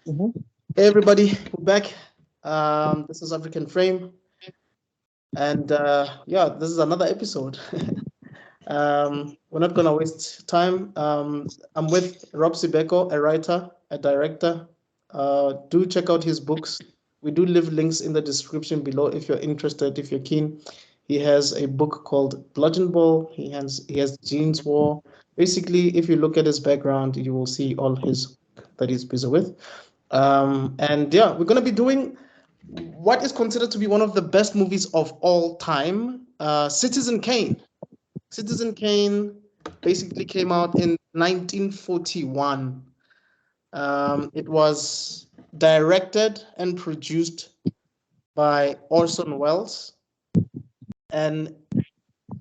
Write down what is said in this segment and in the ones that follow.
Mhm. Hey everybody, we're back. This is African Frame, and yeah, this is another episode. We're not gonna waste time. I'm with Rob Sibeko, a writer, a director. Do check out his books. We do leave links in the description below if you're interested, if you're keen. He has a book called Bludgeon Ball. He has Jeans War. Basically, if you look at his background, you will see all his that he's busy with. And yeah, we're gonna be doing what is considered to be one of the best movies of all time, Citizen Kane. Citizen Kane basically came out in 1941. It was directed and produced by Orson Welles, and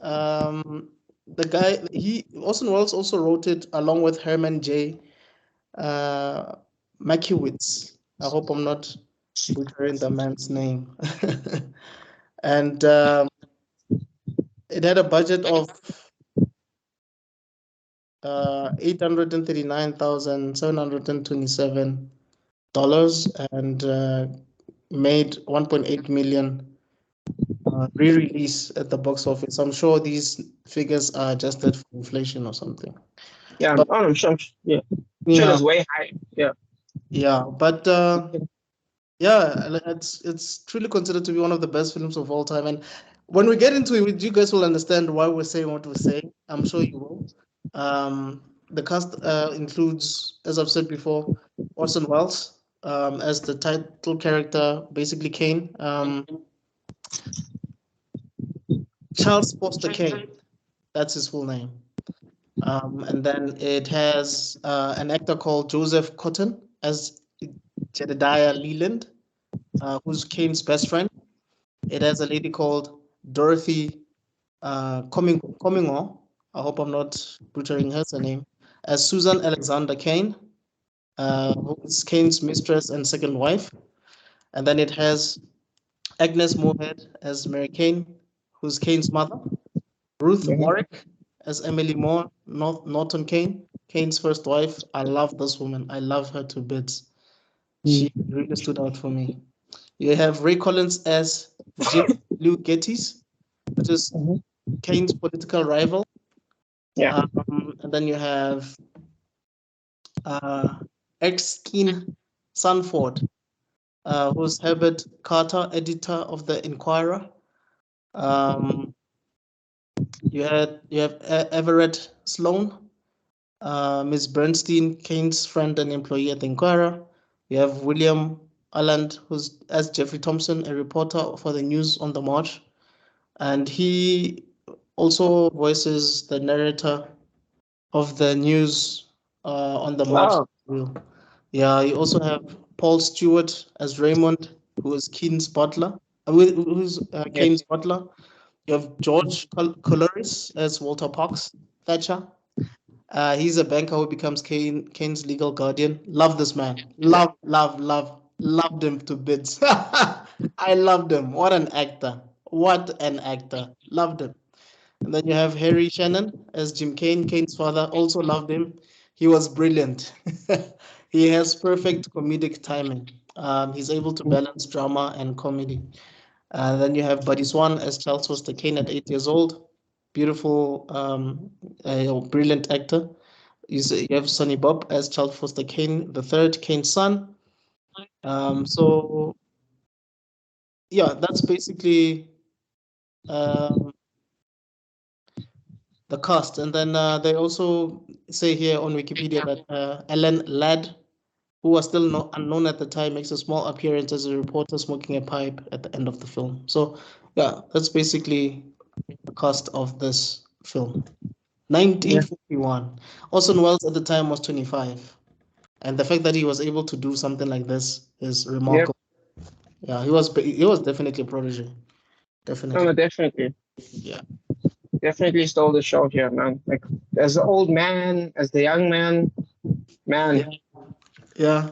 the guy he Orson Welles also wrote it along with Herman J. Uh, Mankiewicz. I hope I'm not butchering the man's name. And it had a budget of 839,727 and made 1.8 million re-release at the box office. I'm sure these figures are adjusted for inflation or something. Yeah, But I'm sure. Yeah, sure. yeah, It's way high. Yeah. yeah, but yeah, it's truly considered to be one of the best films of all time. And when we get into it, you guys will understand why we're saying what we're saying. I'm sure you will. The cast includes, as I've said before, Orson Welles as the title character, basically Kane. Charles Foster Kane, that's his full name. And then it has an actor called Joseph Cotton as Jedediah Leland, who's Kane's best friend. It has a lady called Dorothy Comingo. I hope I'm not butchering her surname. As Susan Alexander Kane, who is Kane's mistress and second wife. And then it has Agnes Moorehead as Mary Kane, who's Kane's mother. Ruth Mhm. Warwick as Emily Moore, Norton Kane, Kane's first wife. I love this woman. I love her to bits. She really stood out for me. You have Ray Collins as Jim Lou Gettys, which is Mhm. Kane's political rival. Yeah. And then you have uh, ex-Keen Sanford, who's Herbert Carter, editor of the Inquirer. Um, you have Everett Sloan, Miss Bernstein, Kane's friend and employee at the Inquirer. You have William Alland, who's as Jeffrey Thompson, a reporter for the News on the March, and he also voices the narrator of the news on the March. Wow. Yeah, you also have Paul Stewart as Raymond, who is Kane's butler. Who's Yeah. Kane's butler. You have George Coloris as Walter Parks Thatcher. He's a banker who becomes Kane's legal guardian. Love this man. Loved him to bits. I loved him. What an actor. What an actor. Loved him. And then you have Harry Shannon as Jim Kane, Kane's father. Also loved him. He was brilliant. He has perfect comedic timing. He's able to balance drama and comedy. Then you have Buddy Swan as Charles Foster Kane at 8 years old. Beautiful, brilliant actor. You have Sonny Bob as Charles Foster Kane, the third Kane's son. So yeah, that's basically um, the cast. And then they also say here on Wikipedia that Ellen Ladd, who was still unknown at the time, makes a small appearance as a reporter smoking a pipe at the end of the film. So yeah, that's basically the cast of this film. Yeah. 1941. Orson Welles at the time was 25. And the fact that he was able to do something like this is Yeah. remarkable. Yeah, he was definitely a prodigy. No, no, Definitely. definitely, Yeah. definitely stole the show here, man. Like as the old man, as the young man, Yeah. man. Yeah.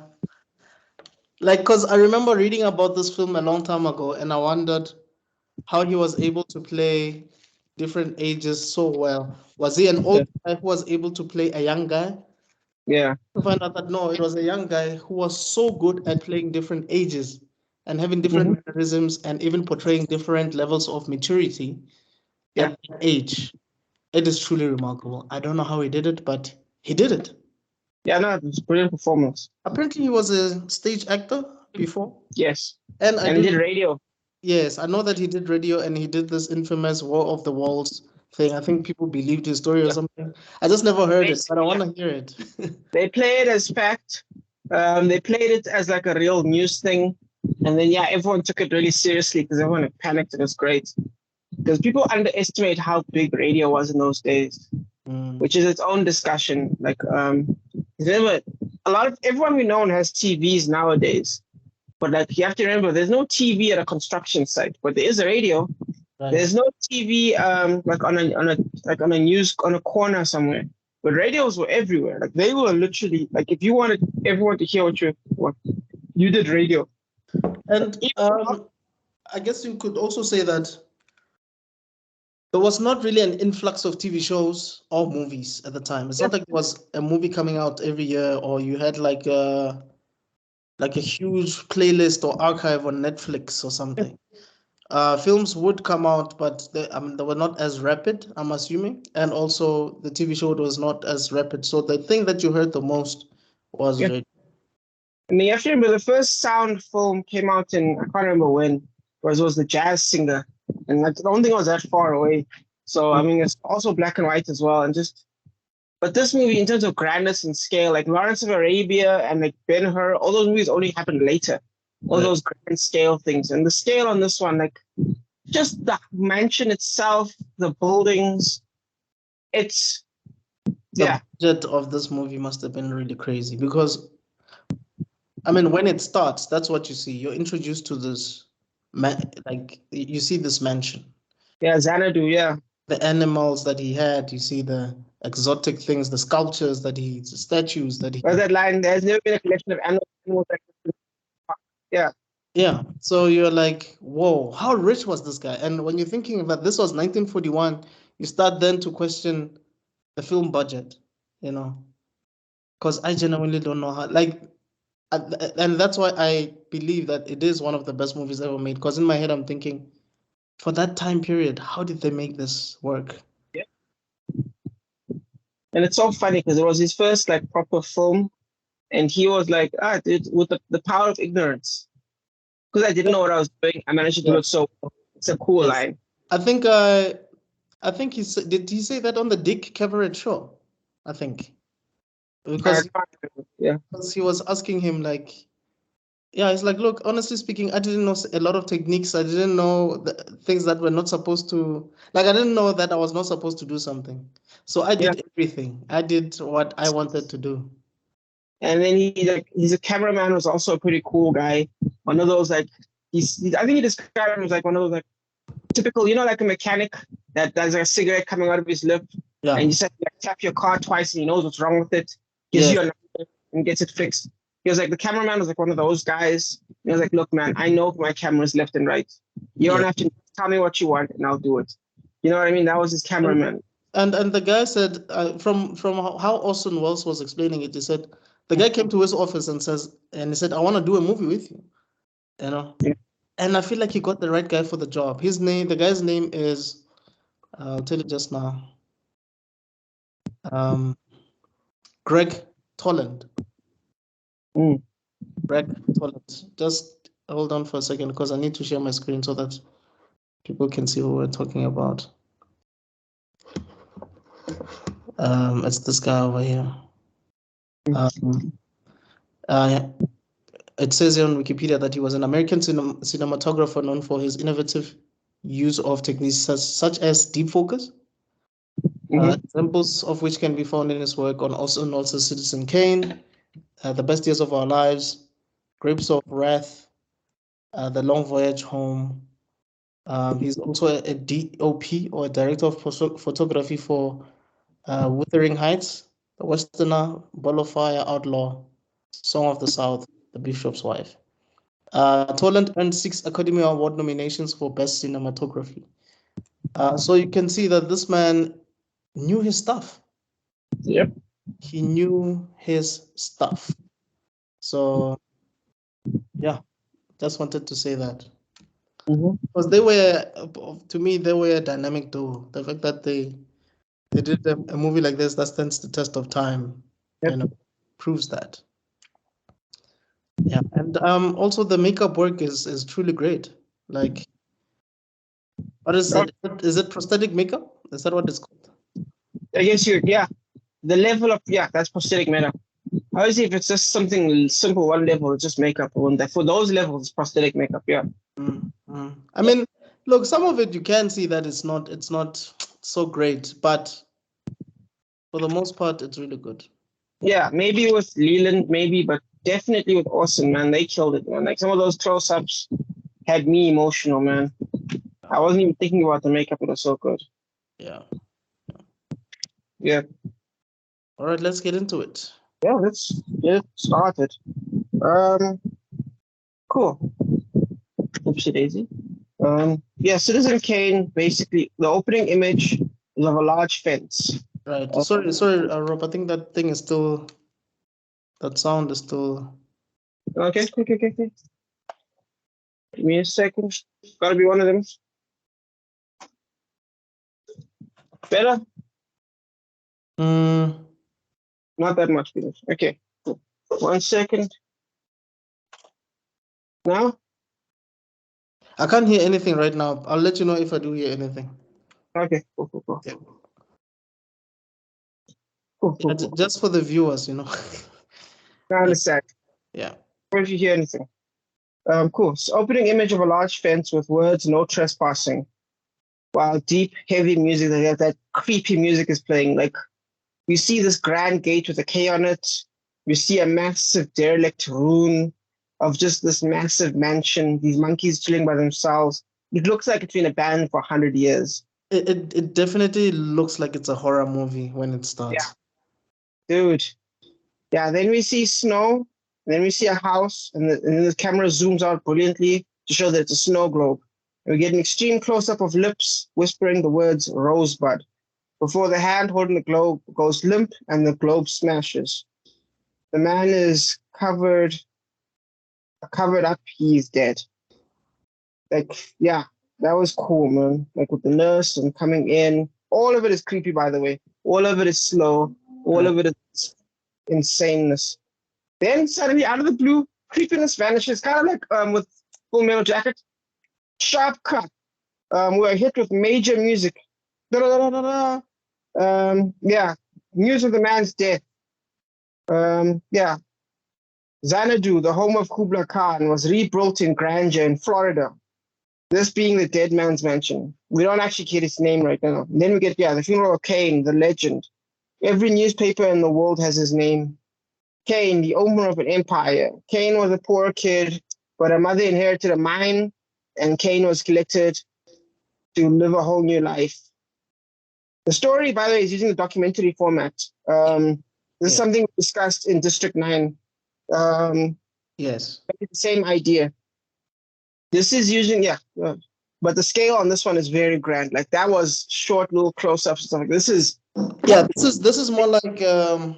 Like, because I remember reading about this film a long time ago, and I wondered how he was able to play different ages so well. Was he an Yeah. old guy who was able to play a young guy? Yeah. To find out that no, it was a young guy who was so good at playing different ages and having different Mhm. mannerisms and even portraying different levels of maturity Yeah. at that age. It is truly remarkable. I don't know how he did it, but he did it. Yeah, no, it was a brilliant performance. Apparently, he was a stage actor before, Yes. and I And he do. did radio. Yes, I know that he did radio and he did this infamous War of the Walls thing. I think people believed his story or Yeah. something. I just never heard it, but I Basically, want yeah. to hear it. They play it as fact. They played it as like a real news thing. And then, yeah, everyone took it really seriously because everyone had panicked. It was great. Because people underestimate how big radio was in those days, which is its own discussion. Like, remember, a lot of everyone we know has TVs nowadays. But like you have to remember, there's no TV at a construction site, but there is a radio. Right. There's no TV like on a news on a corner somewhere. But radios were everywhere. Like they were literally like if you wanted everyone to hear what you did radio. And I guess you could also say that there was not really an influx of TV shows or movies at the time. It's not like there was a movie coming out every year, or you had like a huge playlist or archive on Netflix or something. Films would come out, but they were not as rapid, I'm assuming, and also the TV show was not as rapid. So the thing that you heard the most was Yeah. radio. And you have to remember the first sound film came out in I can't remember when, whereas it was the Jazz Singer, and like, I don't think it was that far away. So I mean, it's also black and white as well, and just. But this movie, in terms of grandness and scale, like Lawrence of Arabia and like Ben-Hur, all those movies only happened later. All those grand scale things, and the scale on this one, like just the mansion itself, the buildings, it's The budget of this movie must have been really crazy because, I mean, when it starts, that's what you see. You're introduced to this, like you see this mansion. Yeah, Xanadu, yeah. The animals that he had, you see the exotic things, the sculptures that the statues that he. Where's that line? There's never been a collection of animals like this. Yeah. Yeah. So you're like, whoa, how rich was this guy? And when you're thinking about this was 1941, you start then to question the film budget, because I genuinely don't know how, like, and that's why I believe that it is one of the best movies ever made. Because in my head, I'm thinking, for that time period, how did they make this work? Yeah. And it's so funny because it was his first like proper film, and he was like, dude, with the power of ignorance. Because I didn't know what I was doing, I managed to do it so well. It's a cool line. I think did he say that on the Dick Cavett show? I think. Because he was asking him like, yeah, it's like, look, honestly speaking, I didn't know a lot of techniques. I didn't know the things that were not supposed to, like, I didn't know that I was not supposed to do something. So I did everything. I did what I wanted to do. And then he's a cameraman who's also a pretty cool guy. One of those like I think he described him as like one of those like typical, like a mechanic that does a cigarette coming out of his lip. Yeah. And you said like tap your car twice and he knows what's wrong with it. Gives you a number and gets it fixed. He was like the cameraman was like one of those guys. He was like, look, man, I know my camera's left and right. You don't have to tell me what you want and I'll do it. You know what I mean? That was his cameraman. And the guy said from how Orson Welles was explaining it, he said the guy came to his office and he said, I want to do a movie with you. And I feel like he got the right guy for the job. The guy's name is, I'll tell you just now. Greg Toland. Greg Toland. Just hold on for a second because I need to share my screen so that people can see who we're talking about. It's this guy over here. It says here on Wikipedia that he was an American cinematographer known for his innovative use of techniques such as deep focus, examples of which can be found in his work on Orson Welles' Citizen Kane, The Best Years of Our Lives, Grapes of Wrath, The Long Voyage Home. He's also a DOP or a director of photography for Wuthering Heights, The Westerner, Ball of Fire, Outlaw, Song of the South, The Bishop's Wife. Toland earned 6 Academy Award nominations for Best Cinematography. So you can see that this man knew his stuff. Yep. he knew his stuff. So yeah, just wanted to say that. Because they were, to me, they were a dynamic duo. The fact that they did a movie like this that stands the test of time, Yep. proves that. Yeah, and also the makeup work is truly great. Like, what is it? Is it prosthetic makeup? Is that what it's called? I guess the level of, that's prosthetic makeup. Obviously, if it's just something simple, one level, it's just makeup. For those levels, it's prosthetic makeup, yeah. I mean, look, some of it you can see that it's not so great, but for the most part, it's really good. Yeah, maybe with Leland, but definitely with Orson, man. They killed it, man. Like some of those close-ups had me emotional, man. I wasn't even thinking about the makeup. It was so good. Yeah. Yeah. All right, let's get into it. Yeah, let's get started. Cool. Oopsie daisy. Citizen Kane, basically, the opening image is of a large fence. Right. Sorry, Rob. I think that thing is still. That sound is still. Okay. Give me a second. Gotta be one of them. Better? Not that much, Peter. Okay. Cool. 1 second. Now? I can't hear anything right now. I'll let you know if I do hear anything. Okay. Cool. Yeah. Cool. Just for the viewers, I understand. Yeah. Or if you hear anything. Cool. So opening image of a large fence with words "no trespassing," while deep, heavy music, that creepy music is playing. Like we see this grand gate with a K on it. We see a massive derelict ruin of just this massive mansion. These monkeys chilling by themselves. It looks like it's been abandoned for 100 years. It definitely looks like it's a horror movie when it starts. Yeah. Dude. Yeah, then we see snow, then we see a house, and then the camera zooms out brilliantly to show that it's a snow globe. And we get an extreme close-up of lips whispering the words Rosebud, before the hand holding the globe goes limp and the globe smashes. The man is covered up, he's dead. Like, yeah, that was cool, man. Like with the nurse and coming in. All of it is creepy, by the way. All of it is slow. All of it is insaneness. Then suddenly, out of the blue, creepiness vanishes, kind of like with Full Metal Jacket. Sharp cut. We're hit with major music. News of the man's death. Xanadu, the home of Kubla Khan, was rebuilt in grandeur in Florida. This being the dead man's mansion. We don't actually get his name right now. And then we get, the funeral of Kane, the legend. Every newspaper in the world has his name. Kane, the owner of an empire. Kane was a poor kid, but her mother inherited a mine, and Kane was collected to live a whole new life. The story, by the way, is using the documentary format. This is something discussed in District 9. Yes. It's the same idea. This is using, but the scale on this one is very grand. Like that was short little close-ups and stuff. Like this is this is more like a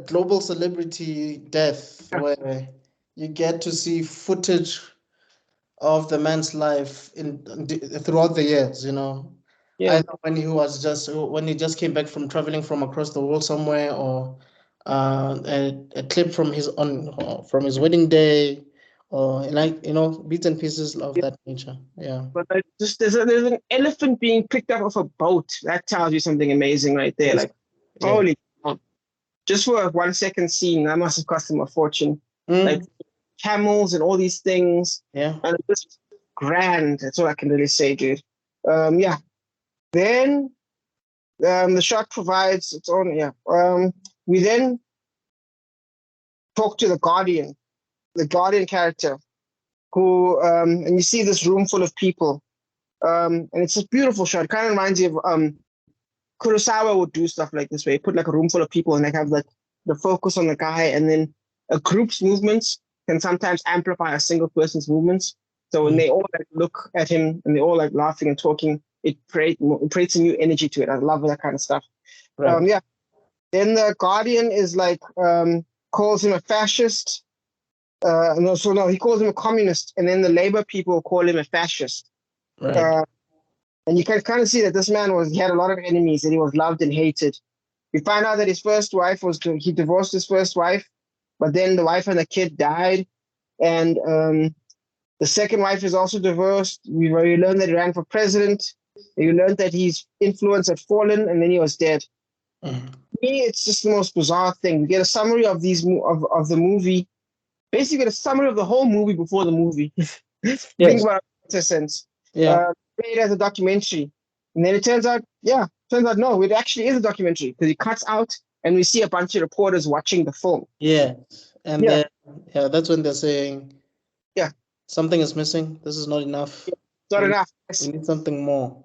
global celebrity death where you get to see footage of the man's life throughout the years, either when he just came back from traveling from across the world somewhere, or a clip from his wedding day, or bits and pieces of that nature. Yeah. But just there's an elephant being picked up off a boat. That tells you something amazing right there. Like holy God. Just for a 1 second scene, that must have cost him a fortune. Like camels and all these things. Yeah. And it's just grand. That's all I can really say, dude. Then the shot provides its own, we then talk to the Guardian character, who and you see this room full of people. And it's a beautiful shot. It kind of reminds you of Kurosawa would do stuff like this, where you put like a room full of people and they have like the focus on the guy, and then a group's movements can sometimes amplify a single person's movements. So when they all like look at him and they're all like laughing and talking, it creates a new energy to it. I love that kind of stuff. Right. Yeah. Then the Guardian is like calls him a fascist. No, he calls him a communist, and then the Labour people call him a fascist. Right. And you can kind of see that this man he had a lot of enemies, and he was loved and hated. We find out that his first wife he divorced his first wife, but then the wife and the kid died, and the second wife is also divorced. We learned that he ran for president. You learned that his influence had fallen, and then he was dead. Mm. To me, it's just the most bizarre thing. We get a summary of of the movie. Basically, get a summary of the whole movie before the movie. Yes. Think about it in a sense. Yeah. Made as a documentary, and then it turns out no, it actually is a documentary because it cuts out, and we see a bunch of reporters watching the film. Yeah. And Yeah. then that's when they're saying, Yeah, something is missing. This is not enough. not We- enough. We need something more.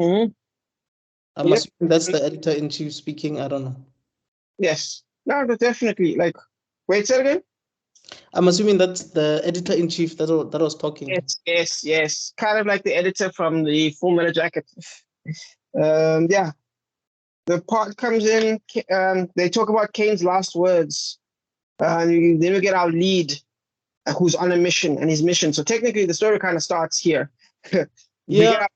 Mm-hmm. I'm Yep. assuming that's the editor-in-chief speaking. I don't know. Yes. No, but definitely. Like, wait, say it again. I'm assuming that's the editor-in-chief that was talking. Yes. Kind of like the editor from the Full Metal Jacket. Yeah. The part comes in. They talk about Kane's last words. Then we get our lead, who's on a mission, and his mission. So technically, the story kind of starts here. Yeah.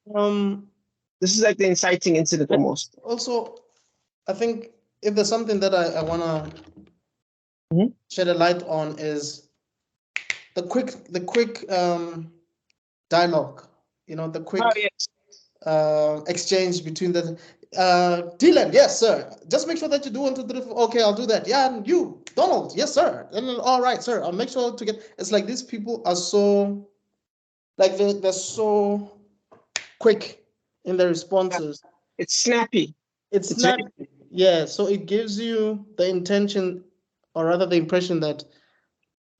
This is like the inciting incident almost. Also, I think if there's something that I want to shed a light on is the quick dialogue. The quick exchange between the Dylan, yes sir, just make sure that you do 1 2 3 4. Okay, I'll do that. Yeah, and you Donald, yes sir. And then, all right sir, I'll make sure to get. It's like these people are so, like, they're so quick in their responses. It's snappy. It's snappy. Yeah, so it gives you the intention, or rather the impression, that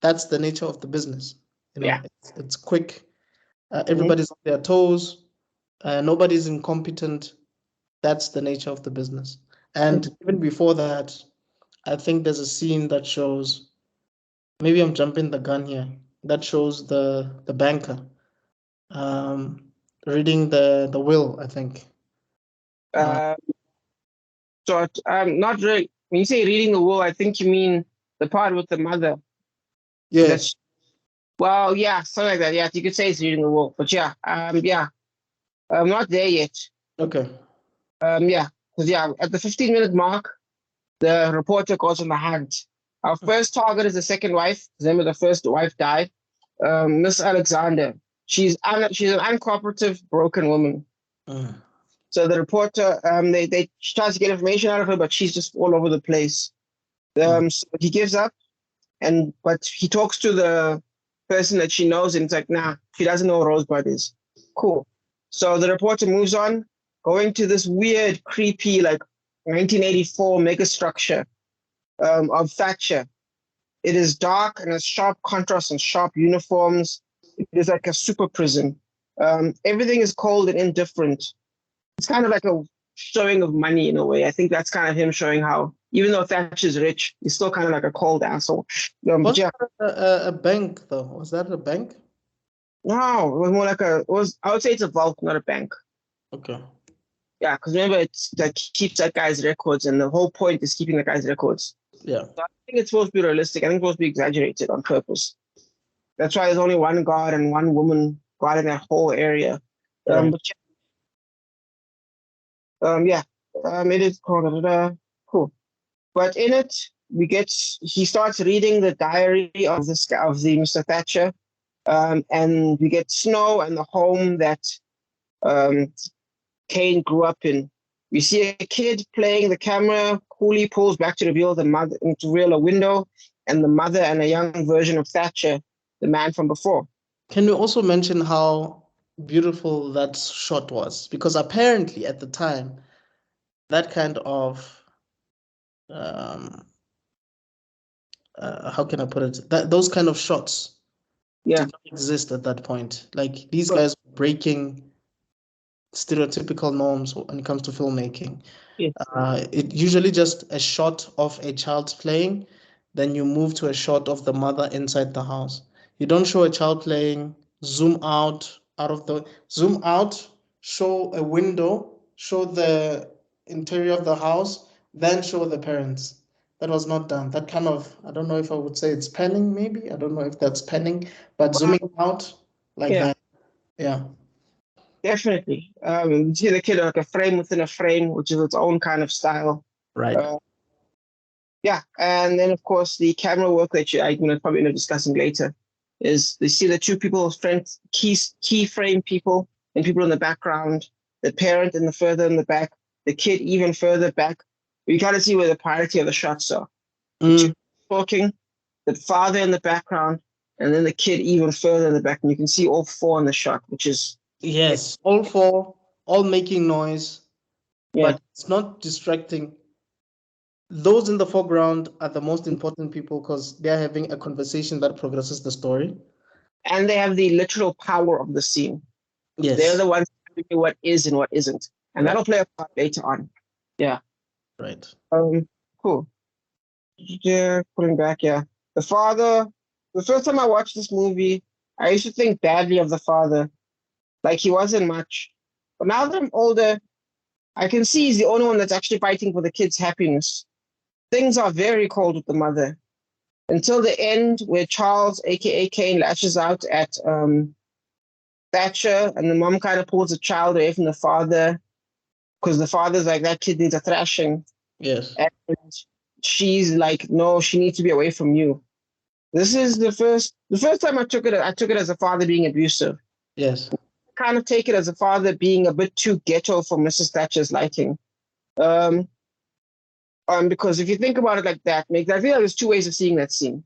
that's the nature of the business. It's quick. Everybody's on their toes. Nobody's incompetent. That's the nature of the business. And even before that, I think there's a scene that shows, maybe I'm jumping the gun here, that shows the banker reading the will, I think. So not really. When you say reading the will, I think you mean the part with the mother. Yes. Well, yeah, something like that. Yeah, you could say it's reading the will, but yeah, I'm not there yet. Okay. Yeah, because at the 15-minute mark, the reporter goes on the hunt. Our first target is the second wife. Remember, the first wife died. Miss Alexander. She's an uncooperative, broken woman. So the reporter, they tries to get information out of her, but she's just all over the place. So he gives up, but he talks to the person that she knows, and it's like, nah, she doesn't know what Rosebud is. Cool. So the reporter moves on, going to this weird, creepy, like 1984 megastructure of Thatcher. It is dark and has sharp contrast and sharp uniforms. It is like a super prison. Everything is cold and indifferent. It's kind of like a showing of money in a way. I think that's kind of him showing how, even though Thatcher's rich, he's still kind of like a cold asshole. Was that a bank, though? Was that a bank? No, it was more like I would say it's a vault, not a bank. Okay. Yeah, because remember, it's like keeps that guy's records, and the whole point is keeping the guy's records. Yeah. So I think it's supposed to be realistic. I think it's supposed to be exaggerated on purpose. That's why there's only one guard and one woman guarding that whole area. Right. It is cool. But in it, he starts reading the diary of the Mr. Thatcher, and we get snow and the home that Kane grew up in. We see a kid playing the camera. Cooley pulls back to reveal a window, and the mother and a young version of Thatcher, the man from before. Can you also mention how beautiful that shot was? Because apparently at the time, that kind of how can I put it? Those kind of shots did not exist at that point. Like, these guys were breaking stereotypical norms when it comes to filmmaking. It usually just a shot of a child playing, then you move to a shot of the mother inside the house. You don't show a child playing, zoom out, show a window, show the interior of the house, then show the parents. That was not done. That kind of, I don't know if I would say it's panning, maybe. I don't know if that's panning, but zooming out like Yeah. that. Yeah. Definitely. You see the kid like a frame within a frame, which is its own kind of style. Right. Yeah, and then of course the camera work that I'm going to probably end up discussing later is you see the two people, friends, key frame people, and people in the background, the parent in the further in the back, the kid even further back. You kind of see where the priority of the shots are. The two talking, the father in the background, and then the kid even further in the back, and you can see all four in the shot, which is Yes, all four, all making noise, yeah. but it's not distracting. Those in the foreground are the most important people because they're having a conversation that progresses the story. And they have the literal power of the scene. Yes. They're the ones telling you what is and what isn't. And that'll play a part later on. Yeah. Right. Cool. Yeah, pulling back, yeah. The father, the first time I watched this movie, I used to think badly of the father. Like he wasn't much. But now that I'm older, I can see he's the only one that's actually fighting for the kid's happiness. Things are very cold with the mother. Until the end, where Charles, aka Kane, lashes out at Thatcher, and the mom kind of pulls the child away from the father because the father's like, that kid needs a thrashing. Yes. And she's like, no, she needs to be away from you. This is the first time I took it as a father being abusive. Yes. I kind of take it as a father being a bit too ghetto for Mrs. Thatcher's liking. Because if you think about it like that, I feel like there's two ways of seeing that scene.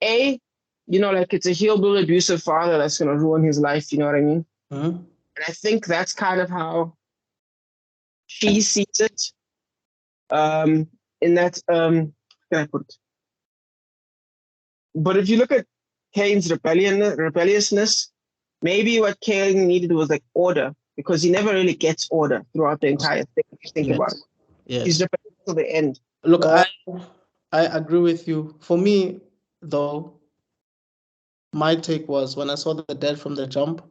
A, like it's a hillbilly abusive father that's going to ruin his life, you know what I mean? Mm-hmm. And I think that's kind of how she sees it. In that, can I put it? But if you look at Kane's rebelliousness, maybe what Kane needed was like order, because he never really gets order throughout the entire thing. If you think about it, he's rebellious till the end. Look, I agree with you. For me, though, my take was when I saw the dad from the jump,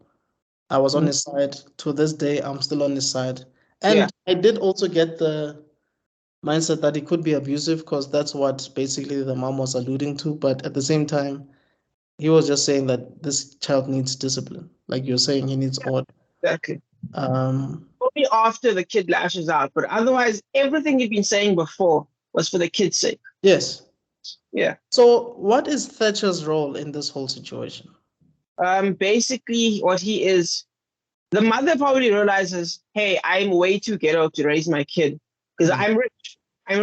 I was on his side. To this day, I'm still on his side. And I did also get the mindset that he could be abusive because that's what basically the mom was alluding to. But at the same time, he was just saying that this child needs discipline. Like you're saying, he needs order. Exactly. Only after the kid lashes out, but otherwise, everything you've been saying before was for the kid's sake. Yes. Yeah. So what is Thatcher's role in this whole situation? Basically, what he is, the mother probably realizes, hey, I'm way too ghetto to raise my kid because I'm rich. And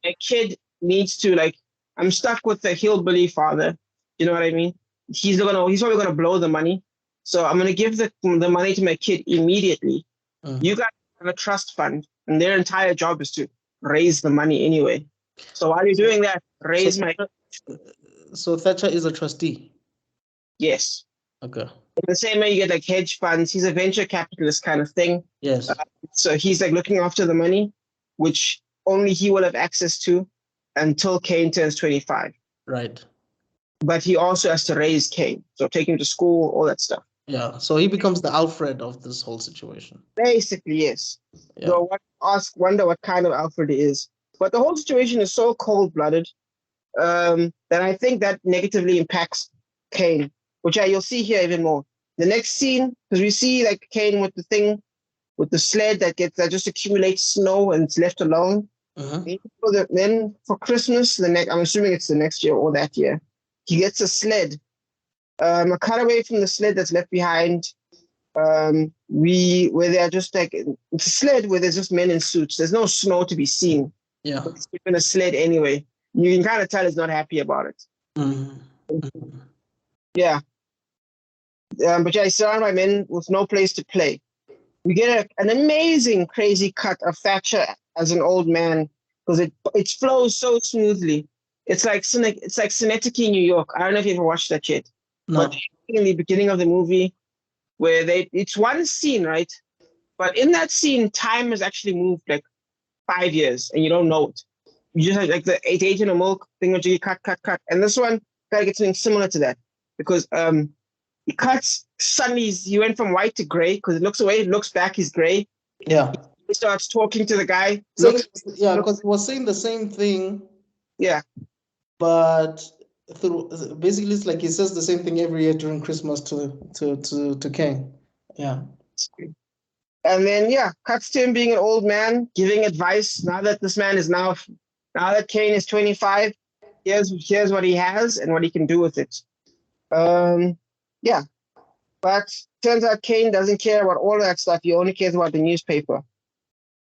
my kid needs to, like, I'm stuck with the hillbilly father. You know what I mean? He's probably gonna blow the money. So I'm gonna give the money to my kid immediately. You guys have a trust fund, and their entire job is to raise the money anyway. So while you're doing that, So Thatcher is a trustee. Yes. Okay. In the same way you get like hedge funds, he's a venture capitalist kind of thing. Yes. So he's like looking after the money, which only he will have access to until Kane turns 25. Right. But he also has to raise Kane, so take him to school, all that stuff. Yeah. So he becomes the Alfred of this whole situation. Basically, yes. Yeah. So wonder what kind of Alfred he is. But the whole situation is so cold-blooded that I think that negatively impacts Kane, which you'll see here even more. The next scene, because we see like Kane with the sled that just accumulates snow and it's left alone. Then for Christmas, I'm assuming it's the next year or that year, he gets a sled. A cutaway from the sled that's left behind. Where they're just like it's a sled where there's just men in suits. There's no snow to be seen. Yeah. But it's even a sled anyway. You can kind of tell he's not happy about it. Yeah. But he's surrounded by men with no place to play. We get an amazing, crazy cut of Thatcher as an old man because it flows so smoothly. It's like Synecdoche, New York. I don't know if you ever watched that yet. No. But in the beginning of the movie, where it's one scene, right? But in that scene, time has actually moved like 5 years, and you don't know it. You just have like the 8 of milk thing, which you cut. And this one gotta get something similar to that because he cuts suddenly. He went from white to gray because it looks back, he's gray. Yeah. he starts talking to the guy. Yeah, because he was saying the same thing. Yeah. But basically, it's like he says the same thing every year during Christmas to Kane. Yeah. And then cuts to him being an old man, giving advice. Now that this man is now that Kane is 25, here's what he has and what he can do with it. But turns out Kane doesn't care about all that stuff. He only cares about the newspaper.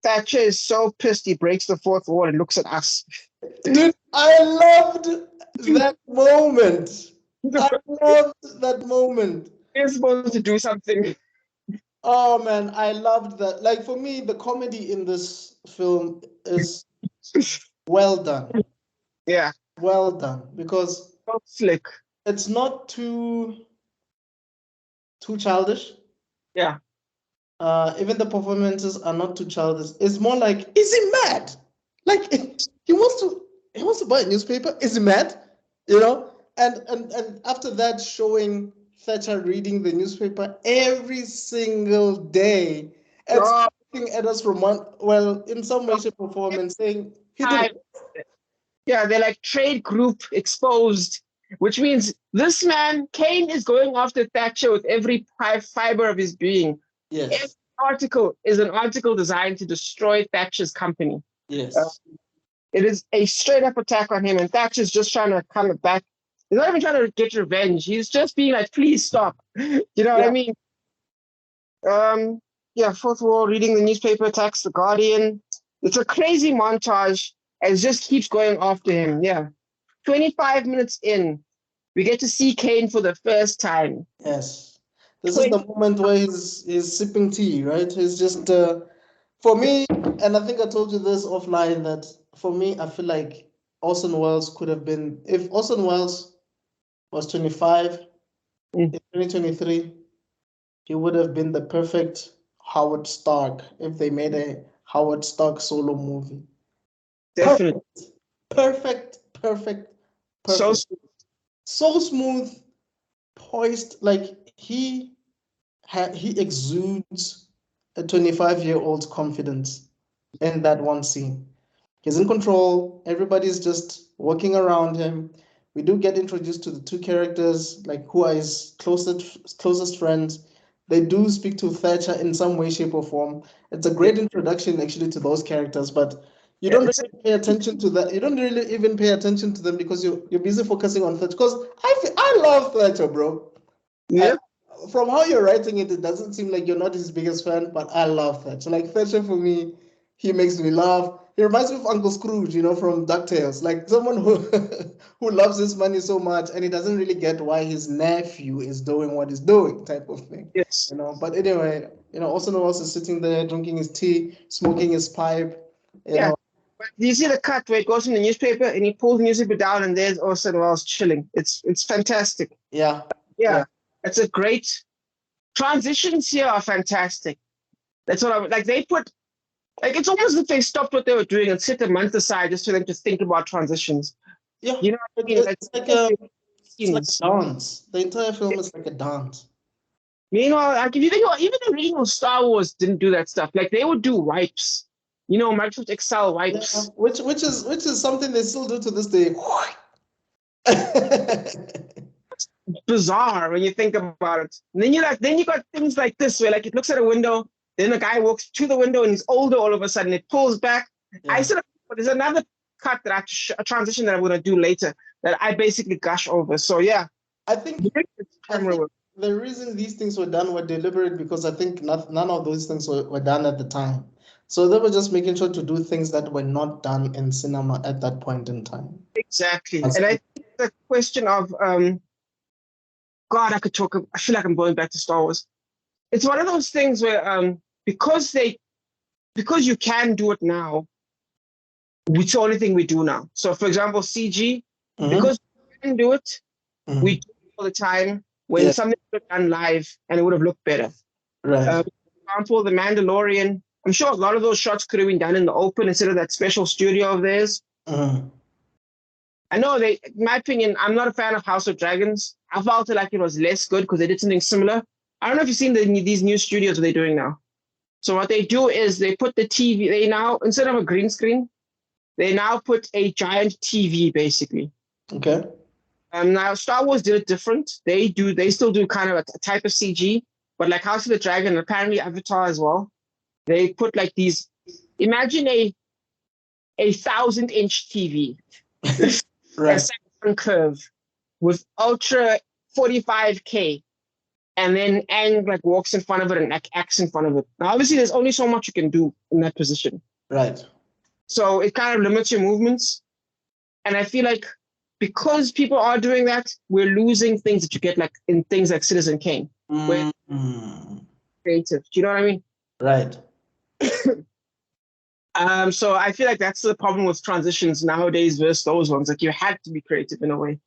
Thatcher is so pissed he breaks the fourth wall and looks at us. Dude, I loved that moment. I loved that moment. You're supposed to do something. Oh man, I loved that. Like for me, the comedy in this film is well done. Yeah. Well done. Because so slick. It's not too childish. Yeah. Even the performances are not too childish. It's more like, is he mad? Like he wants to buy a newspaper. Is he mad? You know? And after that, showing Thatcher reading the newspaper every single day and looking at us from in some way, shape, or form and saying he did. Yeah, they're like trade group exposed, which means this man, Kane, is going after Thatcher with every fiber of his being. Yes. Every article is an article designed to destroy Thatcher's company. Yes. It is a straight up attack on him, and Thatcher's just trying to come back. He's not even trying to get revenge. He's just being like, please stop. You know what I mean? Fourth wall, reading the newspaper, attacks the Guardian. It's a crazy montage. And it just keeps going after him. Yeah. 25 minutes in, we get to see Kane for the first time. Yes. This is the moment where he's sipping tea, right? He's just, for me, and I think I told you this offline, that for me, I feel like Orson Welles could have been, if Orson Welles was 25 in 2023, he would have been the perfect Howard Stark if they made a Howard Stark solo movie. Definitely. Perfect. So smooth, poised, like he exudes a 25-year-old's confidence in that one scene. He's in control. Everybody's just walking around him. We do get introduced to the two characters, like who are his closest friends. They do speak to Thatcher in some way, shape, or form. It's a great introduction actually to those characters, but you don't really pay attention to that. You don't really even pay attention to them because you're busy focusing on Thatcher. Because I love Thatcher, bro. Yeah. From how you're writing it, it doesn't seem like you're not his biggest fan, but I love Thatcher. Like Thatcher for me, he makes me laugh. He reminds me of Uncle Scrooge, from DuckTales. Like someone who who loves his money so much and he doesn't really get why his nephew is doing what he's doing, type of thing. Yes. But anyway, Orson Welles is sitting there drinking his tea, smoking his pipe. You know. But you see the cut where it goes from the newspaper and he pulls the newspaper down and there's Orson Welles chilling. It's fantastic. Yeah. It's a great transitions here are fantastic. That's what I like. They put it's almost like they stopped what they were doing and set a month aside just for them to think about transitions. Yeah, you know what I mean? It's like a dance. The entire film is like a dance. Meanwhile, like if you think about even the original Star Wars didn't do that stuff. Like they would do wipes. Microsoft Excel wipes. Yeah, which is something they still do to this day. Bizarre when you think about it. And then you got things like this where like it looks at a window, then the guy walks to the window and he's older all of a sudden. It pulls back. Yeah. There's another cut that a transition that I'm gonna do later that I basically gush over. So yeah, I think the reason these things were done were deliberate because I think none of those things were done at the time. So they were just making sure to do things that were not done in cinema at that point in time. Exactly. And I think the question of God, I feel like I'm going back to Star Wars. It's one of those things where because you can do it now, it's the only thing we do now. So for example, CG, because we can do it, we do it all the time when something was done live and it would have looked better. Right. For example, The Mandalorian, I'm sure a lot of those shots could have been done in the open instead of that special studio of theirs. I know in my opinion, I'm not a fan of House of Dragons. I felt like it was less good because they did something similar. I don't know if you've seen these new studios what they're doing now. So what they do is they put the TV, they now, instead of a green screen, they now put a giant TV basically. Okay. Now Star Wars did it different. They still do kind of a type of CG, but like House of the Dragon, apparently Avatar as well. They put like these, imagine a 1,000-inch TV, Right. a Saturn curve with ultra 45K, and then Aang like walks in front of it and like acts in front of it. Now obviously there's only so much you can do in that position. Right. So it kind of limits your movements. And I feel like because people are doing that, we're losing things that you get like in things like Citizen Kane, where creative. Do you know what I mean? Right. So I feel like that's the problem with transitions nowadays versus those ones. Like you had to be creative in a way.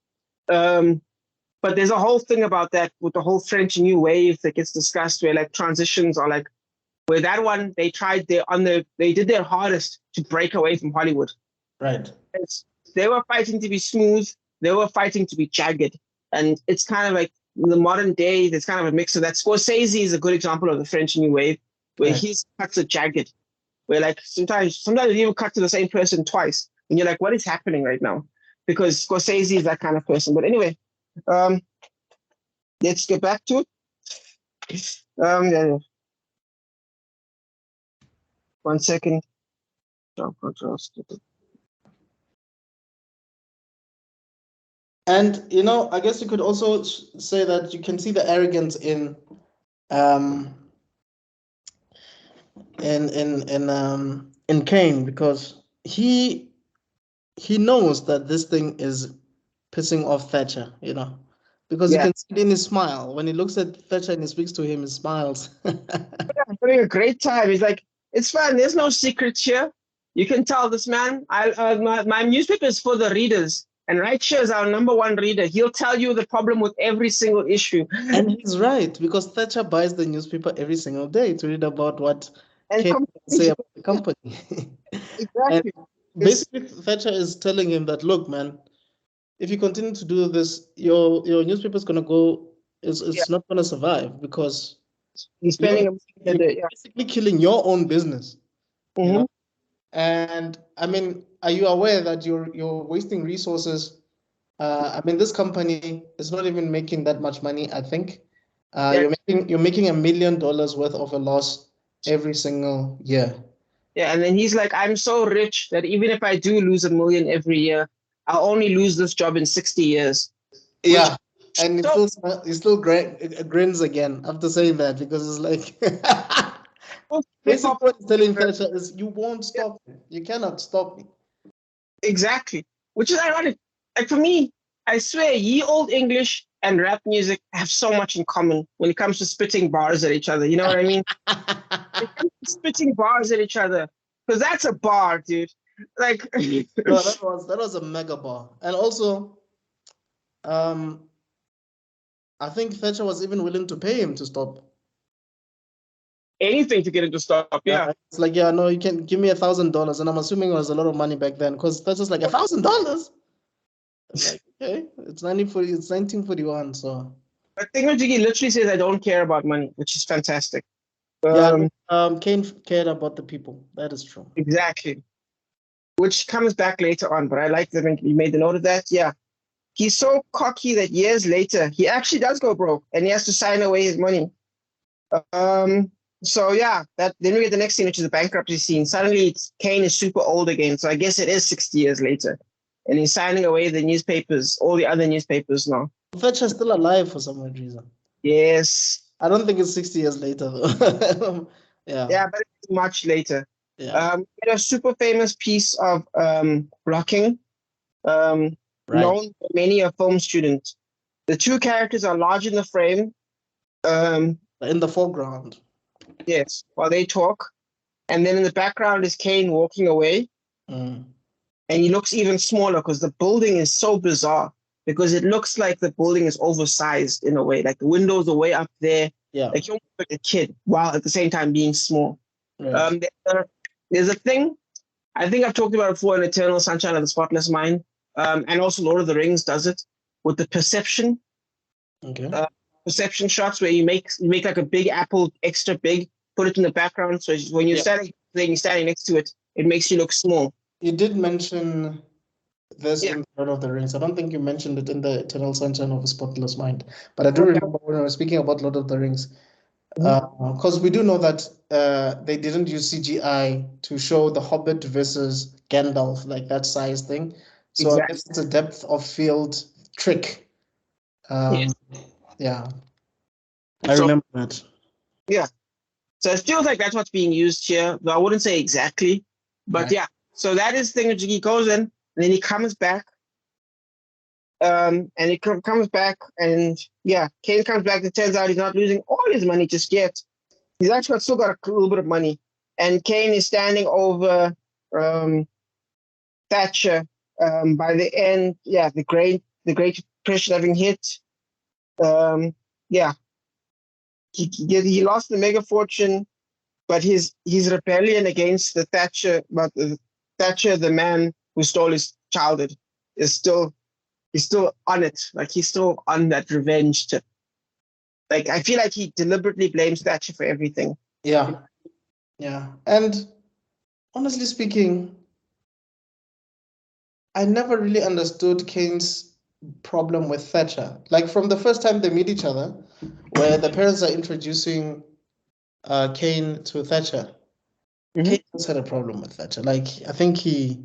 But there's a whole thing about that with the whole French New Wave that gets discussed where like transitions are like, where that one, they did their hardest to break away from Hollywood. Right. They were fighting to be smooth. They were fighting to be jagged. And it's kind of like in the modern day, there's kind of a mix of that. Scorsese is a good example of the French New Wave, where his cuts are jagged. Where like sometimes you even cut to the same person twice. And you're like, what is happening right now? Because Scorsese is that kind of person. But anyway, let's get back to it. Yeah. 1 second. And I guess you could also say that you can see the arrogance in Kane, because he knows that this thing is pissing off Thatcher, because you can see it in his smile. When he looks at Thatcher and he speaks to him, he smiles. Having a great time. He's like, it's fine. There's no secrets here. You can tell this man. My newspaper is for the readers. And right here is our number one reader. He'll tell you the problem with every single issue. And he's right, because Thatcher buys the newspaper every single day to read about what Kane say about the company. Exactly. And basically, Thatcher is telling him that, look, man, if you continue to do this, your newspaper is going to go, it's not going to survive, because he's spending basically killing your own business. Mm-hmm. And I mean, are you aware that you're wasting resources? I mean, this company is not even making that much money, I think. You're making $1 million worth of a loss every single year. Yeah, and then he's like, I'm so rich that even if I do lose $1 million every year, I'll only lose this job in 60 years. Yeah, and he still grins again after saying that, because it's like basically what he's telling Thatcher is, you won't stop me. You cannot stop me. Exactly. Which is ironic. Like for me, I swear, ye old English and rap music have so much in common when it comes to spitting bars at each other. You know what I mean? Spitting bars at each other. Because that's a bar, dude. Like no, that was a mega bar. And also, I think Thatcher was even willing to pay him to stop. Anything to get him to stop, yeah. It's like, yeah, no, you can give me $1,000. And I'm assuming it was a lot of money back then, because Thatcher's like, $1,000? Like, okay, it's 1941, so. But Thingamajiggy literally says, I don't care about money, which is fantastic. Kane cared about the people. That is true. Exactly. Which comes back later on, but I like that you made the note of that. Yeah. He's so cocky that years later, he actually does go broke and he has to sign away his money. So yeah, then we get the next scene, which is the bankruptcy scene. Suddenly Kane is super old again. So I guess it is 60 years later. And he's signing away the newspapers, all the other newspapers now. Thatcher's still alive for some reason. Yes. I don't think it's 60 years later though. Yeah, but it's much later. Yeah. A super famous piece of blocking, known by many a film student. The two characters are large in the frame. In the foreground. Yes, while they talk. And then in the background is Kane walking away. Mm. And he looks even smaller because the building is so bizarre, because it looks like the building is oversized in a way. Like the windows are way up there. Yeah. Like you're like a kid while at the same time being small. Right. There's a thing, I think I've talked about it before in Eternal Sunshine of the Spotless Mind. And also Lord of the Rings does it with the perception. Okay. Perception shots where you make like a big apple extra big put it in the background. So when you're standing next to it, it makes you look small. You did mention this in Lord of the Rings. I don't think you mentioned it in the Eternal Sunshine of a Spotless Mind, but I do remember when I was speaking about Lord of the Rings, because we do know that they didn't use CGI to show the Hobbit versus Gandalf, like that size thing. So I guess it's a depth of field trick. Yeah, I remember that. Yeah. So it feels like that's what's being used here, though I wouldn't say exactly. But yeah, so that is the thing that he goes in, and then he comes back. And he comes back, and Kane comes back. It turns out he's not losing all his money just yet. He's actually still got a little bit of money. And Kane is standing over Thatcher. By the end, the Great Depression having hit. He lost the mega fortune, but his rebellion against the Thatcher, Thatcher, the man who stole his childhood, he's still on it. Like he's still on that revenge tip. Like I feel like he deliberately blames Thatcher for everything. Yeah. And honestly speaking, I never really understood Kane's problem with Thatcher. Like from the first time they meet each other, where the parents are introducing Kane to Thatcher. Kane also had a problem with Thatcher. Like I think he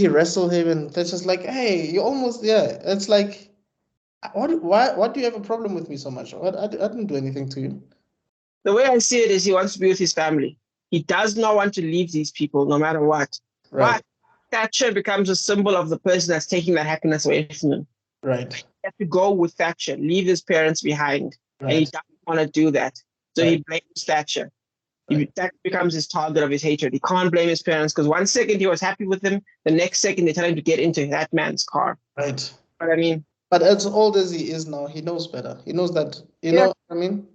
wrestle him, and Thatcher's like, "Hey, you almost It's like, why do you have a problem with me so much? I didn't do anything to you." The way I see it is he wants to be with his family. He does not want to leave these people no matter what. Right. But Thatcher becomes a symbol of the person that's taking that happiness away from him. Right. He has to go with Thatcher, leave his parents behind. Right. And he doesn't want to do that. So he blames Thatcher. Right. That becomes his target of his hatred. He can't blame his parents because one second he was happy with him, the next second they tell him to get into that man's car. Right. But I mean, but as old as he is now, he knows better. He knows that, you know what I mean?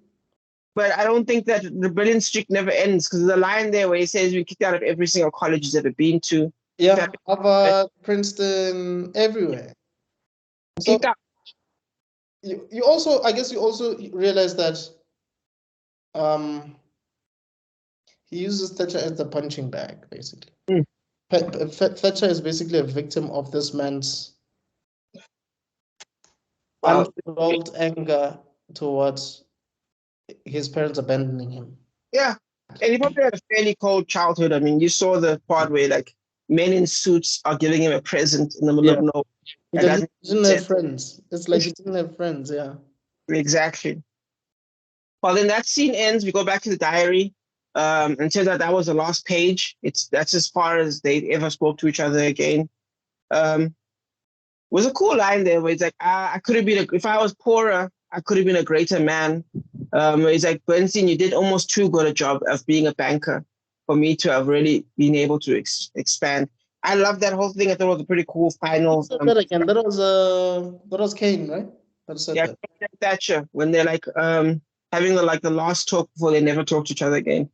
But I don't think that rebellion streak never ends because there's a line there where he says he's been kicked out of every single college he's ever been to. Yeah, Harvard, Princeton, everywhere. So you also, I guess you also realize that he uses Thatcher as the punching bag, basically. Thatcher is basically a victim of this man's unresolved anger towards his parents abandoning him. Yeah, and he probably had a fairly cold childhood. I mean, you saw the part where like men in suits are giving him a present in the middle of nowhere. He didn't have friends. It's like he didn't have friends, Exactly. Well, then that scene ends. We go back to the diary. And turns out that was the last page. That's as far as they ever spoke to each other again. Was a cool line there where it's like, I could have been, if I was poorer, I could have been a greater man. It's like, Bernstein, you did almost too good a job of being a banker for me to have really been able to expand. I love that whole thing. I thought it was a pretty cool final. That was Kane, right? That Thatcher, when they're like having the last talk before they never talk to each other again.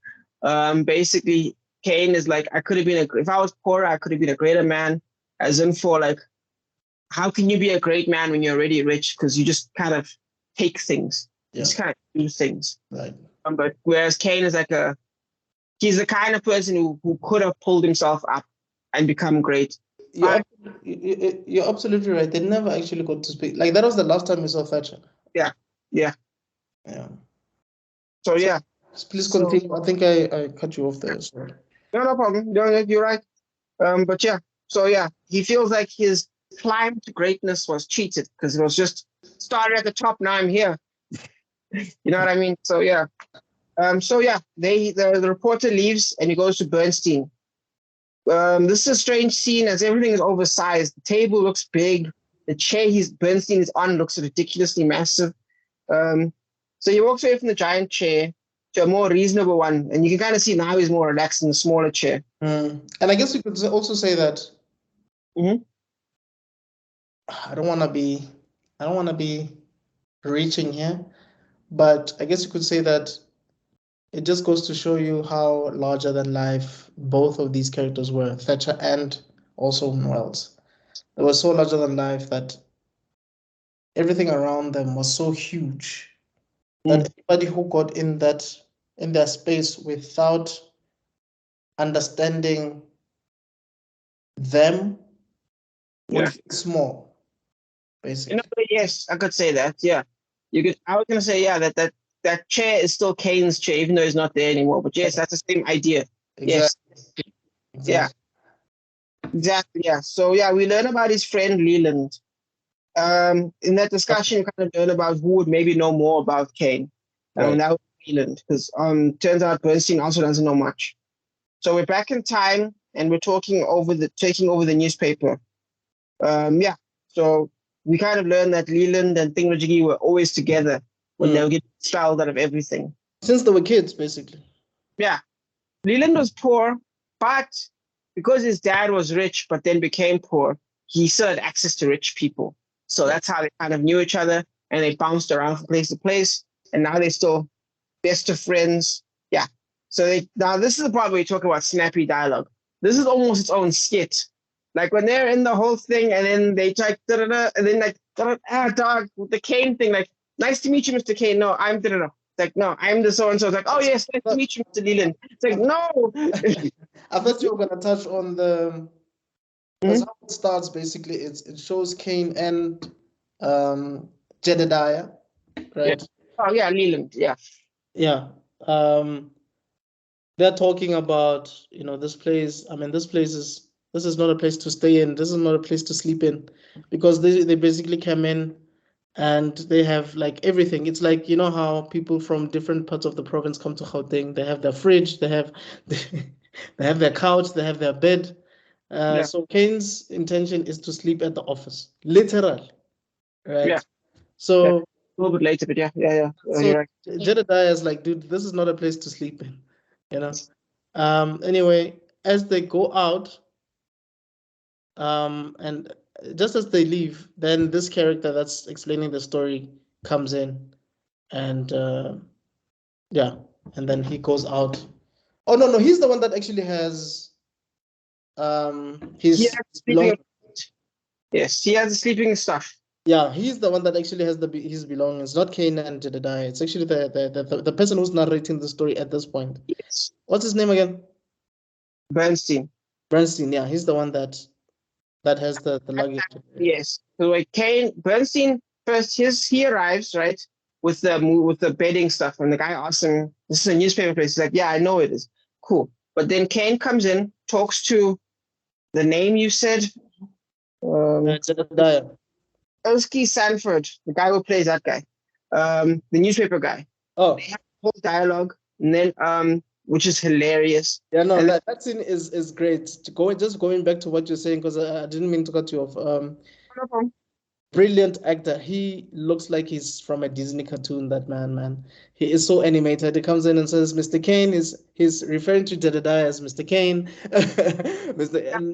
Basically, Kane is like, I could have been if I was poorer, I could have been a greater man. As in for like, how can you be a great man when you're already rich? Because you just kind of take things. You just kind of do things. Right. But whereas Kane is like he's the kind of person who could have pulled himself up and become great. You're absolutely right. They never actually got to speak. Like that was the last time we saw Thatcher. Yeah. So yeah. Please continue. I think I cut you off there. So. No problem. You're right. But yeah. So yeah, he feels like his climb to greatness was cheated because it was just started at the top. Now I'm here. You know what I mean? So yeah. The reporter leaves and he goes to Bernstein. This is a strange scene as everything is oversized. The table looks big. The chair Bernstein is on looks ridiculously massive. So he walks away from the giant chair to a more reasonable one, and you can kind of see now he's more relaxed in the smaller chair. And I guess you could also say that. I don't want to be reaching here, but I guess you could say that it just goes to show you how larger than life both of these characters were, Thatcher and also Wells. They were so larger than life that everything around them was so huge that anybody who got in that in their space without understanding them would feel small, basically. Yes, I could say that. Yeah, you could. I was gonna say that chair is still Kane's chair, even though he's not there anymore. But yes, that's the same idea. Exactly. Yes. Yeah. Exactly. Yeah. So yeah, we learn about his friend Leland. In that discussion, we kind of learn about who would maybe know more about Kane. Right. That was Leland, because turns out Bernstein also doesn't know much. So we're back in time, and we're taking over the newspaper. Yeah. So we kind of learned that Leland and Thingamajiggy were always together when they were getting styled out of everything. Since they were kids, basically. Yeah. Leland was poor, but because his dad was rich, but then became poor, he still had access to rich people. So that's how they kind of knew each other, and they bounced around from place to place. And now they're still best of friends. Yeah. So now this is the part where you talk about snappy dialogue. This is almost its own skit. Like when they're in the whole thing, and then they like da-da-da, and then like dog with the Kane thing, like nice to meet you, Mr. Kane. No, I'm da-da-da. It's like, no, I'm the so and so. It's like, oh yes, nice to meet you, Mr. Leland. It's like, no. I thought you were gonna touch on the because how it starts basically. It shows Kane and Jedediah, right? Yeah. Oh yeah, Leland. Yeah. Yeah. They're talking about, this place. I mean, this is not a place to stay in. This is not a place to sleep in, because they basically come in and they have like everything. It's like, how people from different parts of the province come to Gauteng. They have their fridge, they have they have their couch, they have their bed. So Kane's intention is to sleep at the office, literal, right? Yeah. So a little bit later, but yeah. So right. Jedediah is like, dude, this is not a place to sleep in, Anyway, as they go out, and just as they leave, then this character that's explaining the story comes in, and and then he goes out. Oh no, he's the one that actually has his belongings. Yes, he has the sleeping stuff. Yeah, he's the one that actually has his belongings, not Kane and Jedediah. It's actually the person who's narrating the story at this point. Yes. What's his name again? Bernstein. Yeah, he's the one that has the luggage. Yes. So like Bernstein first, he arrives right with the bedding stuff, and the guy asks him, "This is a newspaper place." He's like, "Yeah, I know it is." Cool. But then Kane comes in, talks to the name you said. Jedediah. Erskine Sanford, the guy who plays that guy, the newspaper guy. Oh, they have a whole dialogue, and then which is hilarious. Yeah, no, that scene is great. Going back to what you're saying, because I didn't mean to cut you off. No problem. Brilliant actor. He looks like he's from a Disney cartoon. That man. He is so animated. He comes in and says, "Mr. Kane," he's referring to Jedediah as Mr. Kane.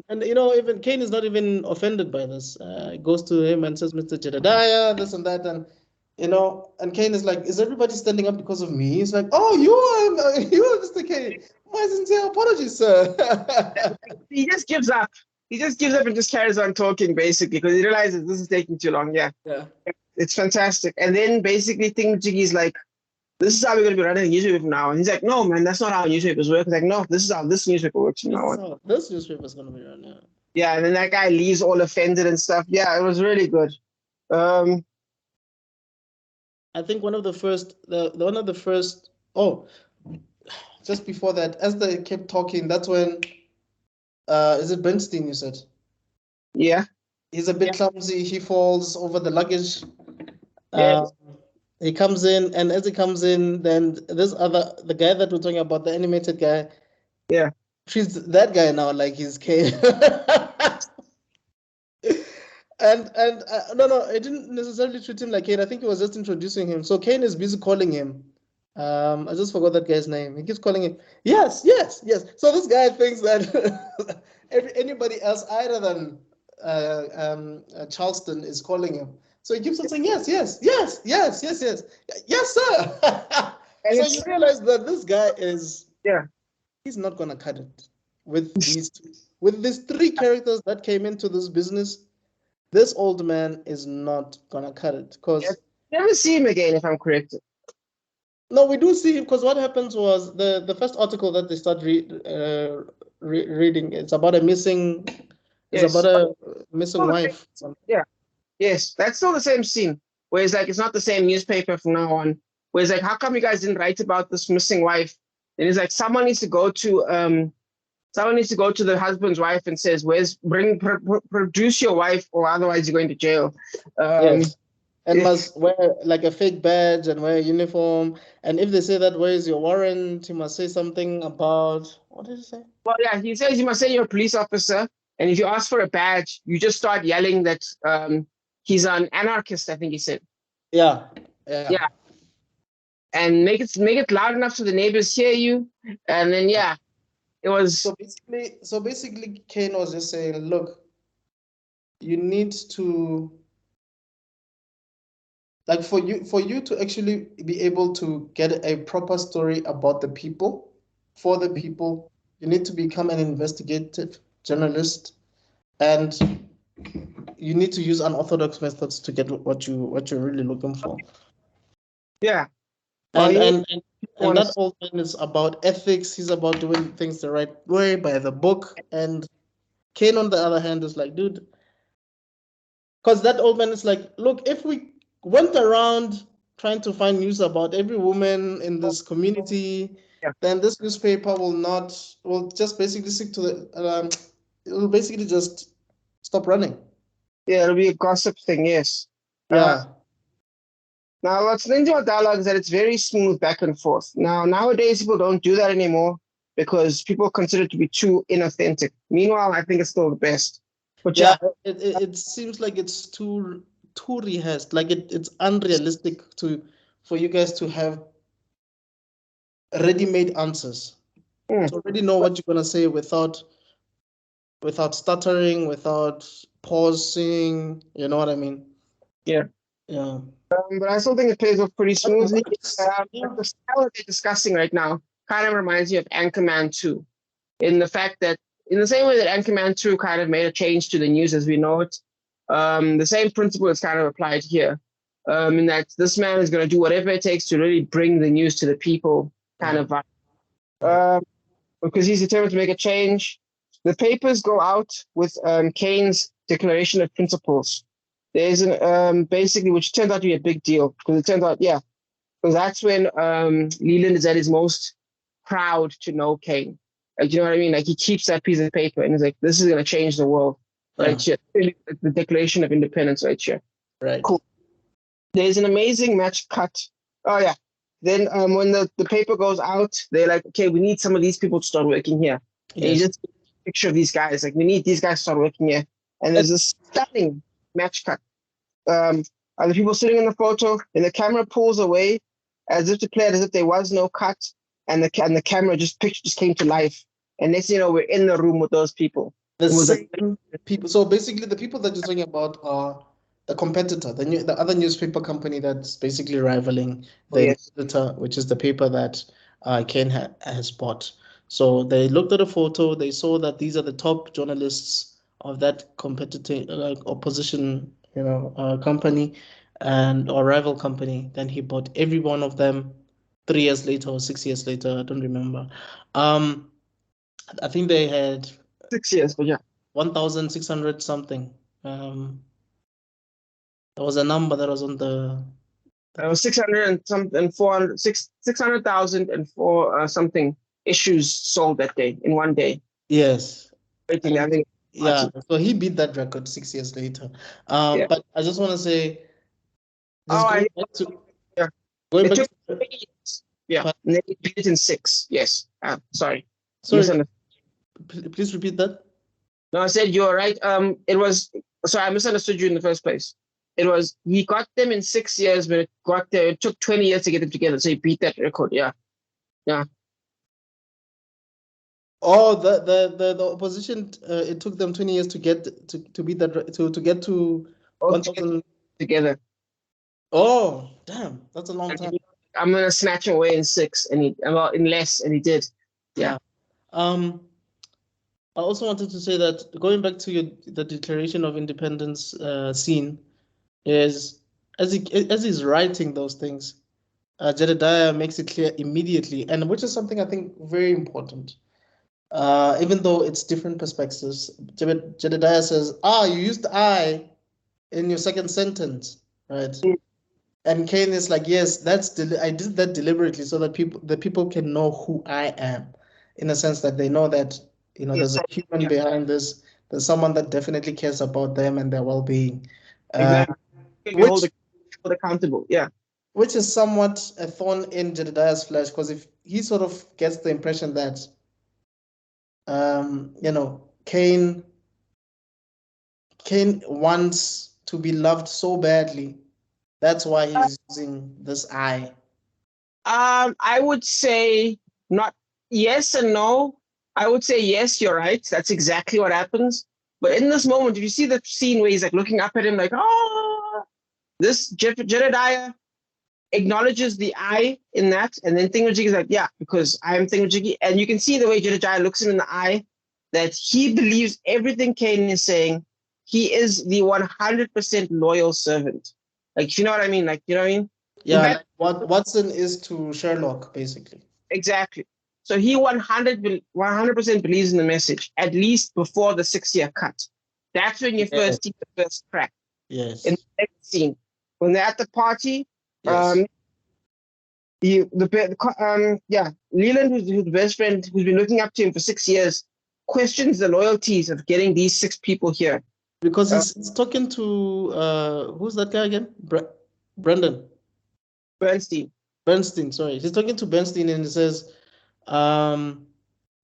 And even Kane is not even offended by this. He goes to him and says, "Mr. Jedediah," this and that, and and Kane is like, "Is everybody standing up because of me?" He's like, "Oh, you are Mr. Kane. My sincere apologies, sir." He just gives up. He just gives up and just carries on talking, basically, because he realizes this is taking too long. Yeah. It's fantastic. And then basically Thingamajiggy's like, "This is how we're going to be running the newspaper from now on." He's like, "No, man, that's not how newspapers work." He's like, "No, this is how this newspaper works from now on." This newspaper is going to be run, yeah. Yeah, and then that guy leaves all offended and stuff. Yeah, it was really good. I think one of the first. Oh, just before that, as they kept talking, that's when. Is it Bernstein? You said. Yeah. He's a bit clumsy. He falls over the luggage. Yeah. He comes in, and as he comes in, then the guy that we're talking about, the animated guy. Yeah. Treats that guy now like he's Kane. And no, I didn't necessarily treat him like Kane. I think he was just introducing him. So Kane is busy calling him. I just forgot that guy's name. He keeps calling him. Yes. So this guy thinks that anybody else other than Charleston is calling him. So he keeps on saying yes, sir. So you realize that this guy is he's not gonna cut it with these three characters that came into this business. This old man is not gonna cut it because never see him again, if I'm correct. No, we do see, because what happens was the first article that they start reading, it's about a missing, it's Yes. about a missing wife. Yeah. Yes, that's still the same scene. Where it's like it's not the same newspaper from now on. Where it's like, how come you guys didn't write about this missing wife? And it's like someone needs to go to the husband's wife and says, produce your wife, or otherwise you're going to jail. Yes. And must wear like a fake badge and wear a uniform. And if they say that, where is your warrant? You must say something about, what did he say? Well, yeah, he says you must say you're a police officer, and if you ask for a badge, you just start yelling that he's an anarchist, I think he said. Yeah. And make it loud enough so the neighbors hear you, and then it was. So basically, Kane was just saying, look, you need to, like, for you to actually be able to get a proper story about the people, for the people, you need to become an investigative journalist, and you need to use unorthodox methods to get what you're really looking for. Yeah. And that old man is about ethics. He's about doing things the right way by the book. And Kane, on the other hand, is like, dude, because that old man is like, look, if we went around trying to find news about every woman in this community, then this newspaper will just basically stick to the, it will basically just stop running. Yeah, it'll be a gossip thing, yes. Yeah. Now, what's nice about dialogue is that it's very smooth back and forth. Now, nowadays, people don't do that anymore because people consider it to be too inauthentic. Meanwhile, I think it's still the best. But it seems like it's too rehearsed. Like it's unrealistic for you guys to have ready-made answers. To already know what you're gonna say without stuttering, without pausing. You know what I mean? Yeah. But I still think it plays off pretty smoothly. The style that they're discussing right now kind of reminds me of Anchorman 2, in the fact that in the same way that Anchorman 2 kind of made a change to the news as we know it, the same principle is kind of applied here. In that this man is going to do whatever it takes to really bring the news to the people, because he's determined to make a change. The papers go out with Kane's Declaration of Principles. There's basically, which turns out to be a big deal, because it turns out, because that's when Leland is at his most proud to know Kane. Like, you know what I mean? Like, he keeps that piece of paper and he's like, this is going to change the world. Right here. The Declaration of Independence right here. Right. Cool. There's an amazing match cut. Oh, yeah. Then when the paper goes out, they're like, okay, we need some of these people to start working here. Yes. And you just picture of these guys. Like, we need these guys to start working here. And there's this stunning match cut. Are the people sitting in the photo, and the camera pulls away as if to play it as if there was no cut, and the camera picture just came to life. And next thing you know, we're in the room with those people. The same people. So basically, the people that you're talking about are the competitor, the other newspaper company that's basically rivaling the editor, which is the paper that Kane has bought. So they looked at a photo, they saw that these are the top journalists of that competitor, opposition, company or rival company. Then he bought every one of them 3 years later or 6 years later. I don't remember. I think they had 6 years, but 1,600 something. There was a number that was on the. There was 600 and something, 600,000 and something issues sold that day in one day. Yes. I think. Yeah. So he beat that record 6 years later. But I just want to say. Going back to. Yeah. And they beat it in 6. Yes. Sorry. Please repeat that. No, I said you're right. It was. Sorry, I misunderstood you in the first place. It was he got them in 6 years, but it took 20 years to get them together. So he beat that record. Yeah. Oh, the opposition. It took them 20 years to get to beat that to get to 1,000 together. Oh, damn! That's a long time. I'm gonna snatch him away in 6, and in less, and he did. Yeah. I also wanted to say that going back to the Declaration of Independence scene is as he's writing those things, Jedediah makes it clear immediately, and which is something I think very important. Even though it's different perspectives, Jedediah says, you used I in your second sentence, right? Mm. And Kane is like, yes, I did that deliberately so that the people can know who I am, in a sense that they know that there's a human behind this. There's someone that definitely cares about them and their well-being. Exactly. You hold Which it accountable. Yeah. which is somewhat a thorn in Jedediah's flesh, because if he sort of gets the impression that Kane wants to be loved so badly, that's why he's using this I. I would say not yes and no. I would say yes, you're right. That's exactly what happens. But in this moment, if you see the scene where he's like looking up at him, like, this Jedediah acknowledges the I in that, and then Thingamajig is like, yeah, because I am Thingamajig. And you can see the way Jedediah looks him in the eye, that he believes everything Kane is saying. He is the 100% loyal servant. Like, you know what I mean? Like, you know what I mean? Yeah, That, like what Watson is to Sherlock, basically. exactly. So he 100% believes in the message, at least before the 6-year cut. That's when you first see the first crack. Yes. In the next scene, when they're at the party, Yes. Leland, who's his best friend, who's been looking up to him for 6 years, questions the loyalties of getting these 6 people here. Because he's talking to who's that guy again? Brendan. Bernstein, sorry. He's talking to Bernstein and he says,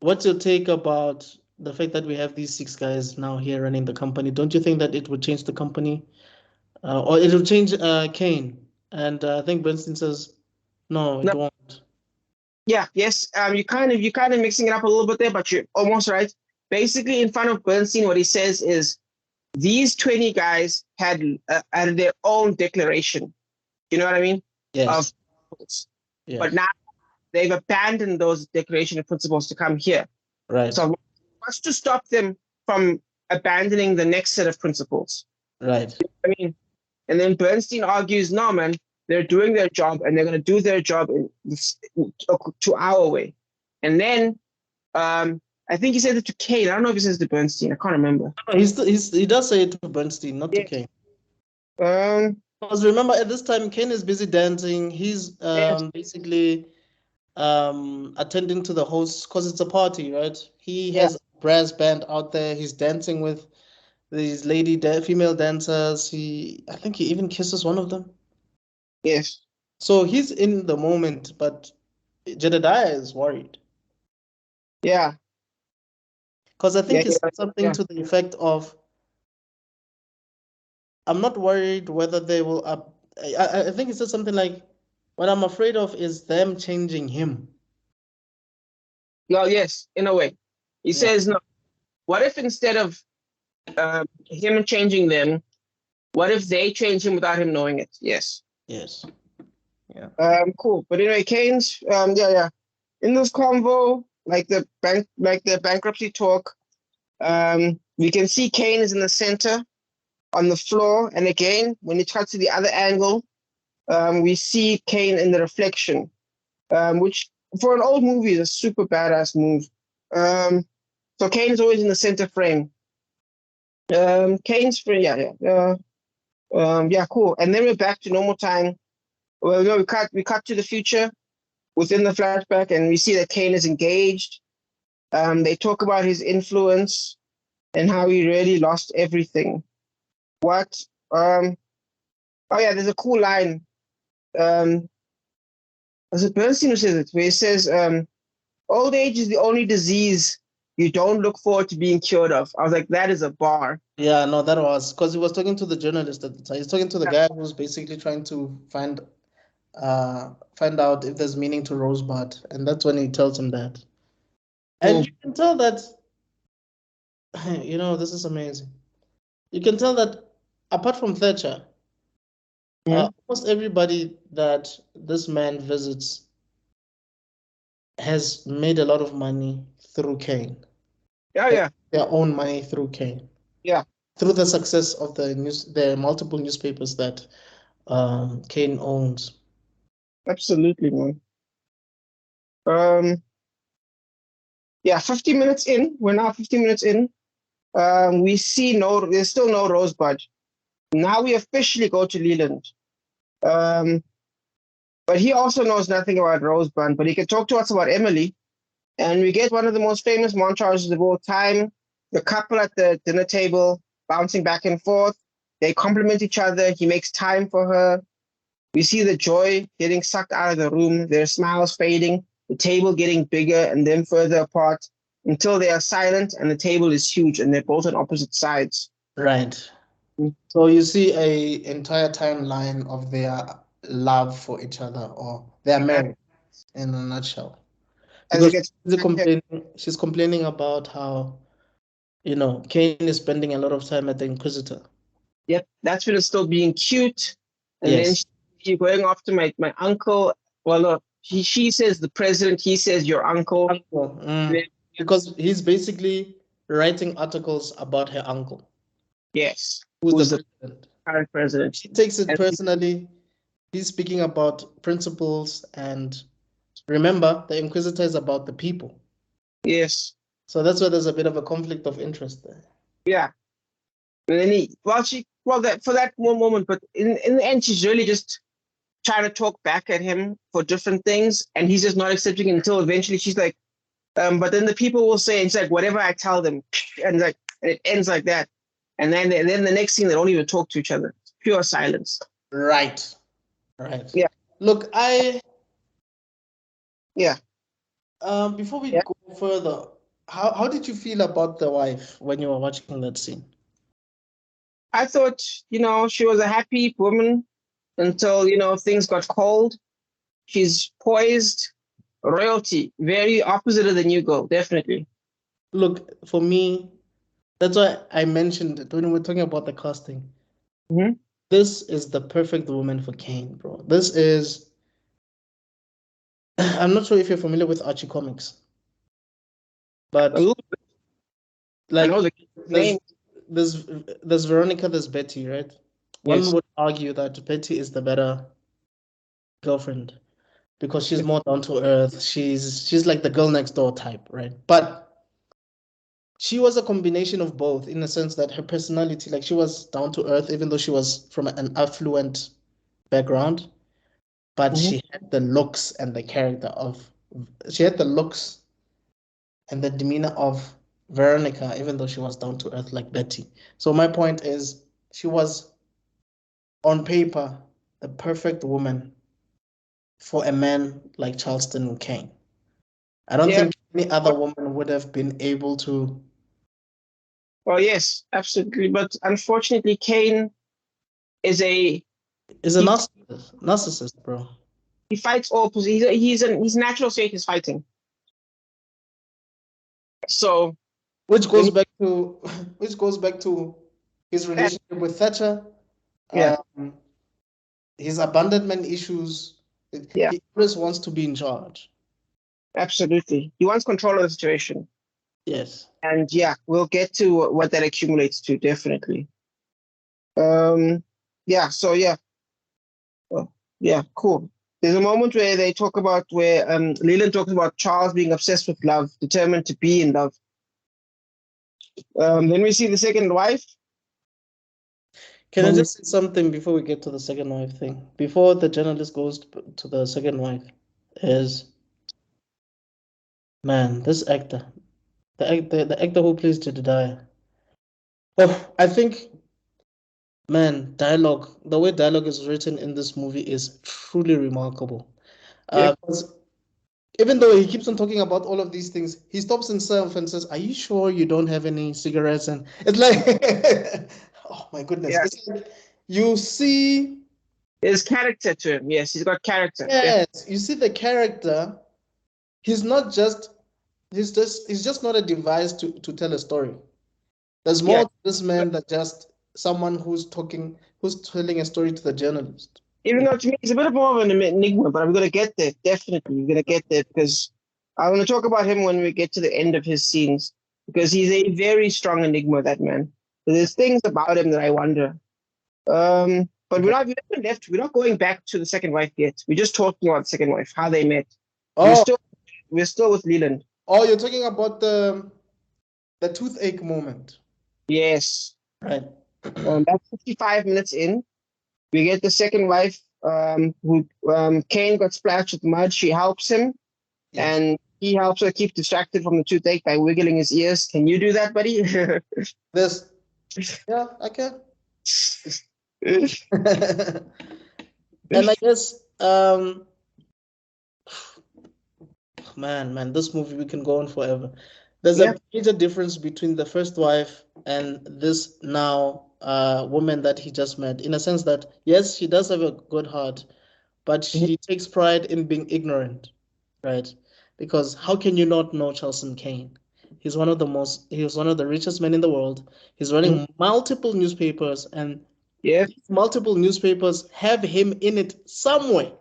what's your take about the fact that we have these 6 guys now here running the company? Don't you think that it would change the company? Or it will change Kane? And I think Bernstein says, no, it won't. Yeah, yes. You kind of mixing it up a little bit there, but you're almost right. Basically, in front of Bernstein, what he says is these 20 guys had their own declaration. You know what I mean? Yes. Yes. But now they've abandoned those declaration of principles to come here. Right. So what's to stop them from abandoning the next set of principles? Right. You know I mean, and then Bernstein argues, no, man, they're doing their job and they're going to do their job to our way. And then I think he said it to Kane. I don't know if he says it to Bernstein. I can't remember. No, he does say it to Bernstein, not to Kane. Because remember, at this time, Kane is busy dancing. He's basically attending to the host because it's a party, right? He has a brass band out there. He's dancing with these female dancers. I think he even kisses one of them. Yes. So he's in the moment, but Jedediah is worried. Yeah. Because I think it's something to the effect of, I'm not worried whether they will I think it says something like, what I'm afraid of is them changing him. Well, yes, in a way. He says, no, what if instead of him changing them, what if they change him without him knowing it? Yes. Yes. Yeah. Cool. But anyway, Kane's in this convo, like the bankruptcy talk, we can see Kane is in the center on the floor, and again, when you cut to the other angle, we see Kane in the reflection, which for an old movie is a super badass move. So Kane is always in the center frame. Kane's frame, cool. And then we're back to normal time. Well, no, we cut to the future within the flashback, and we see that Kane is engaged. They talk about his influence and how he really lost everything. What? There's a cool line. There's a Bernstein who says it, where he says, old age is the only disease you don't look forward to being cured of. I was like, that is a bar. Yeah, no, that was because he was talking to the journalist at the time. He's talking to the guy who's basically trying to find out if there's meaning to Rosebud, and that's when he tells him that. And you can tell that, this is amazing. You can tell that apart from Thatcher, almost everybody that this man visits has made a lot of money through Kane. Their own money through Kane. Yeah. Through the success of the multiple newspapers that Kane owns. Absolutely, man. Yeah, 50 minutes in. We're now 50 minutes in. We see there's still no Rosebud. Now we officially go to Leland. But he also knows nothing about Rosebud, but he can talk to us about Emily. And we get one of the most famous montages of all time. The couple at the dinner table, bouncing back and forth. They compliment each other. He makes time for her. We see the joy getting sucked out of the room, their smiles fading, the table getting bigger and then further apart until they are silent and the table is huge and they're both on opposite sides. Right. Mm. So you see a entire timeline of their love for each other, or their marriage in a nutshell. Because she's complaining about how, Kane is spending a lot of time at the Inquisitor. Yep, that's when it's still being cute. And Yes. then she's going after my uncle. Well, no, she says the president, he says your uncle. Because he's basically writing articles about her uncle. Yes. Who's the president? Current president. She takes it personally. He's speaking about principles, and remember, the Inquisitor is about the people. Yes. So that's why there's a bit of a conflict of interest there. Yeah. And then for that one moment, but in the end, she's really just trying to talk back at him for different things, and he's just not accepting it until eventually she's like, but then the people will say, it's like, whatever I tell them, and it ends like that. And then the next thing, they don't even talk to each other. Pure silence. Right. Yeah. Look, Yeah. Before we go further, how did you feel about the wife when you were watching that scene? I thought, she was a happy woman until, things got cold. She's poised, royalty, very opposite of the new girl, definitely. Look, for me, that's why I mentioned it when we were talking about the casting. Mm-hmm. This is the perfect woman for Kane, bro. This is... I'm not sure if you're familiar with Archie comics, but like, there's Veronica, there's Betty, right? Yes. One would argue that Betty is the better girlfriend because she's more down to earth. She's like the girl next door type, right? But she was a combination of both in the sense that her personality, like she was down to earth, even though she was from an affluent background, but she had the looks and the character of, she had the looks and the demeanor of Veronica, even though she was down to earth like Betty. So my point is, she was on paper the perfect woman for a man like Charleston Kane. I don't think any other woman would have been able to. Well, yes, absolutely. But unfortunately, Kane is a narcissist, bro. He fights all. His natural state is fighting. So, which goes back to his relationship with Thatcher. Yeah. His abandonment issues. Yeah. He always wants to be in charge. Absolutely. He wants control of the situation. Yes. And we'll get to what that accumulates to, definitely. So cool. There's a moment where they talk about Leland talks about Charles being obsessed with love, determined to be in love. Then we see the second wife. Can I just say something before we get to the second wife thing? Before the journalist goes to the second wife, man, this actor, the actor who plays Jedediah. Oh, I think, man, the way dialogue is written in this movie is truly remarkable. Even though he keeps on talking about all of these things, he stops himself and says, "Are you sure you don't have any cigarettes?" And it's like, oh my goodness. Yeah. It's like you see his character to him. Yes, he's got character. Yes, you see the character. He's just not a device to tell a story. There's more to this man than just someone who's telling a story to the journalist. Even though to me he's a bit more of an enigma, but I'm gonna get there. Definitely, we're gonna get there because I want to talk about him when we get to the end of his scenes because he's a very strong enigma. That man. So there's things about him that I wonder. But we haven't left. We're not going back to the second wife yet. We're just talking about the second wife, how they met. Oh, We're still with Leland. oh, you're talking about the toothache moment. Yes. Right. That's 55 minutes in. We get the second wife, who Kane got splashed with mud. She helps him, and he helps her keep distracted from the toothache by wiggling his ears. Can you do that, buddy? Yeah, I can. And I guess, man, this movie, we can go on forever. There's a major difference between the first wife and this now woman that he just met, in a sense that, yes, she does have a good heart, but she takes pride in being ignorant, right? Because how can you not know Charleston Kane? He was one of the richest men in the world. He's running multiple newspapers, and multiple newspapers have him in it somewhere.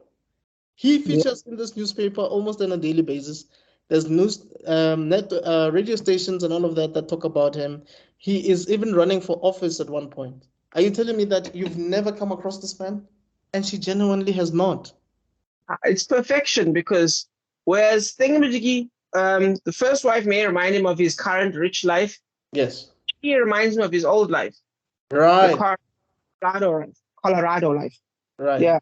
He features in this newspaper almost on a daily basis. There's news, radio stations and all of that talk about him. He is even running for office at one point. Are you telling me that you've never come across this man? And she genuinely has not. It's perfection, because whereas Thingamajiggy, the first wife may remind him of his current rich life. Yes. He reminds him of his old life. Right. The Colorado life. Right. Yeah.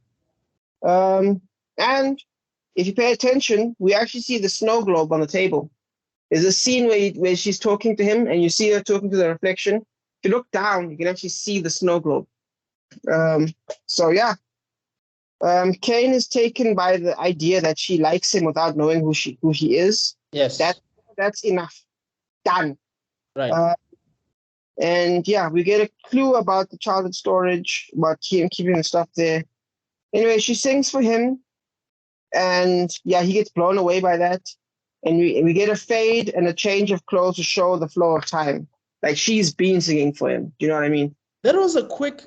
And if you pay attention, we actually see the snow globe on the table. There's a scene where she's talking to him, and you see her talking to the reflection. If you look down, you can actually see the snow globe. So yeah. Kane is taken by the idea that she likes him without knowing who he is. Yes. That's enough. Done. Right. And yeah, we get a clue about the childhood storage, about him keeping the stuff there. Anyway, she sings for him, and yeah, he gets blown away by that. And we get a fade and a change of clothes to show the flow of time. Like she's been singing for him. Do you know what I mean? That was a quick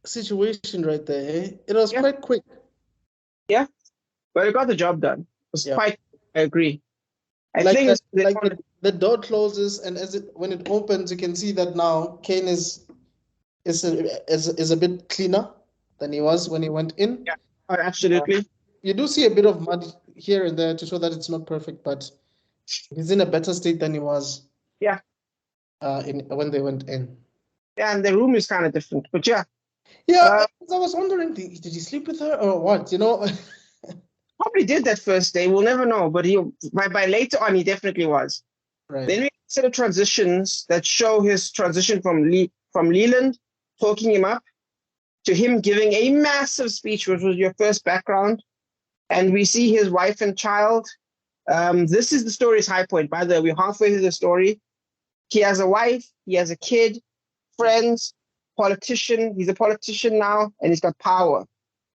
situation right there. Eh? It was quite quick. Yeah, but it got the job done. It was quite. I agree. I think that, the door closes, and when it opens, you can see that now Kane is a bit cleaner than he was when he went in. Yeah, absolutely. You do see a bit of mud here and there to show that it's not perfect, but he's in a better state than he was. Yeah. When they went in. Yeah, and the room is kind of different, but yeah. Yeah, I was wondering, did he sleep with her or what? You know. Probably did that first day. We'll never know, but by later on he definitely was. Right. Then we set of transitions that show his transition from Leland talking him up to him giving a massive speech, which was your first background, and we see his wife and child. This is the story's high point. By the way, we're halfway through the story. He has a wife, he has a kid, friends, politician. He's a politician now, and he's got power.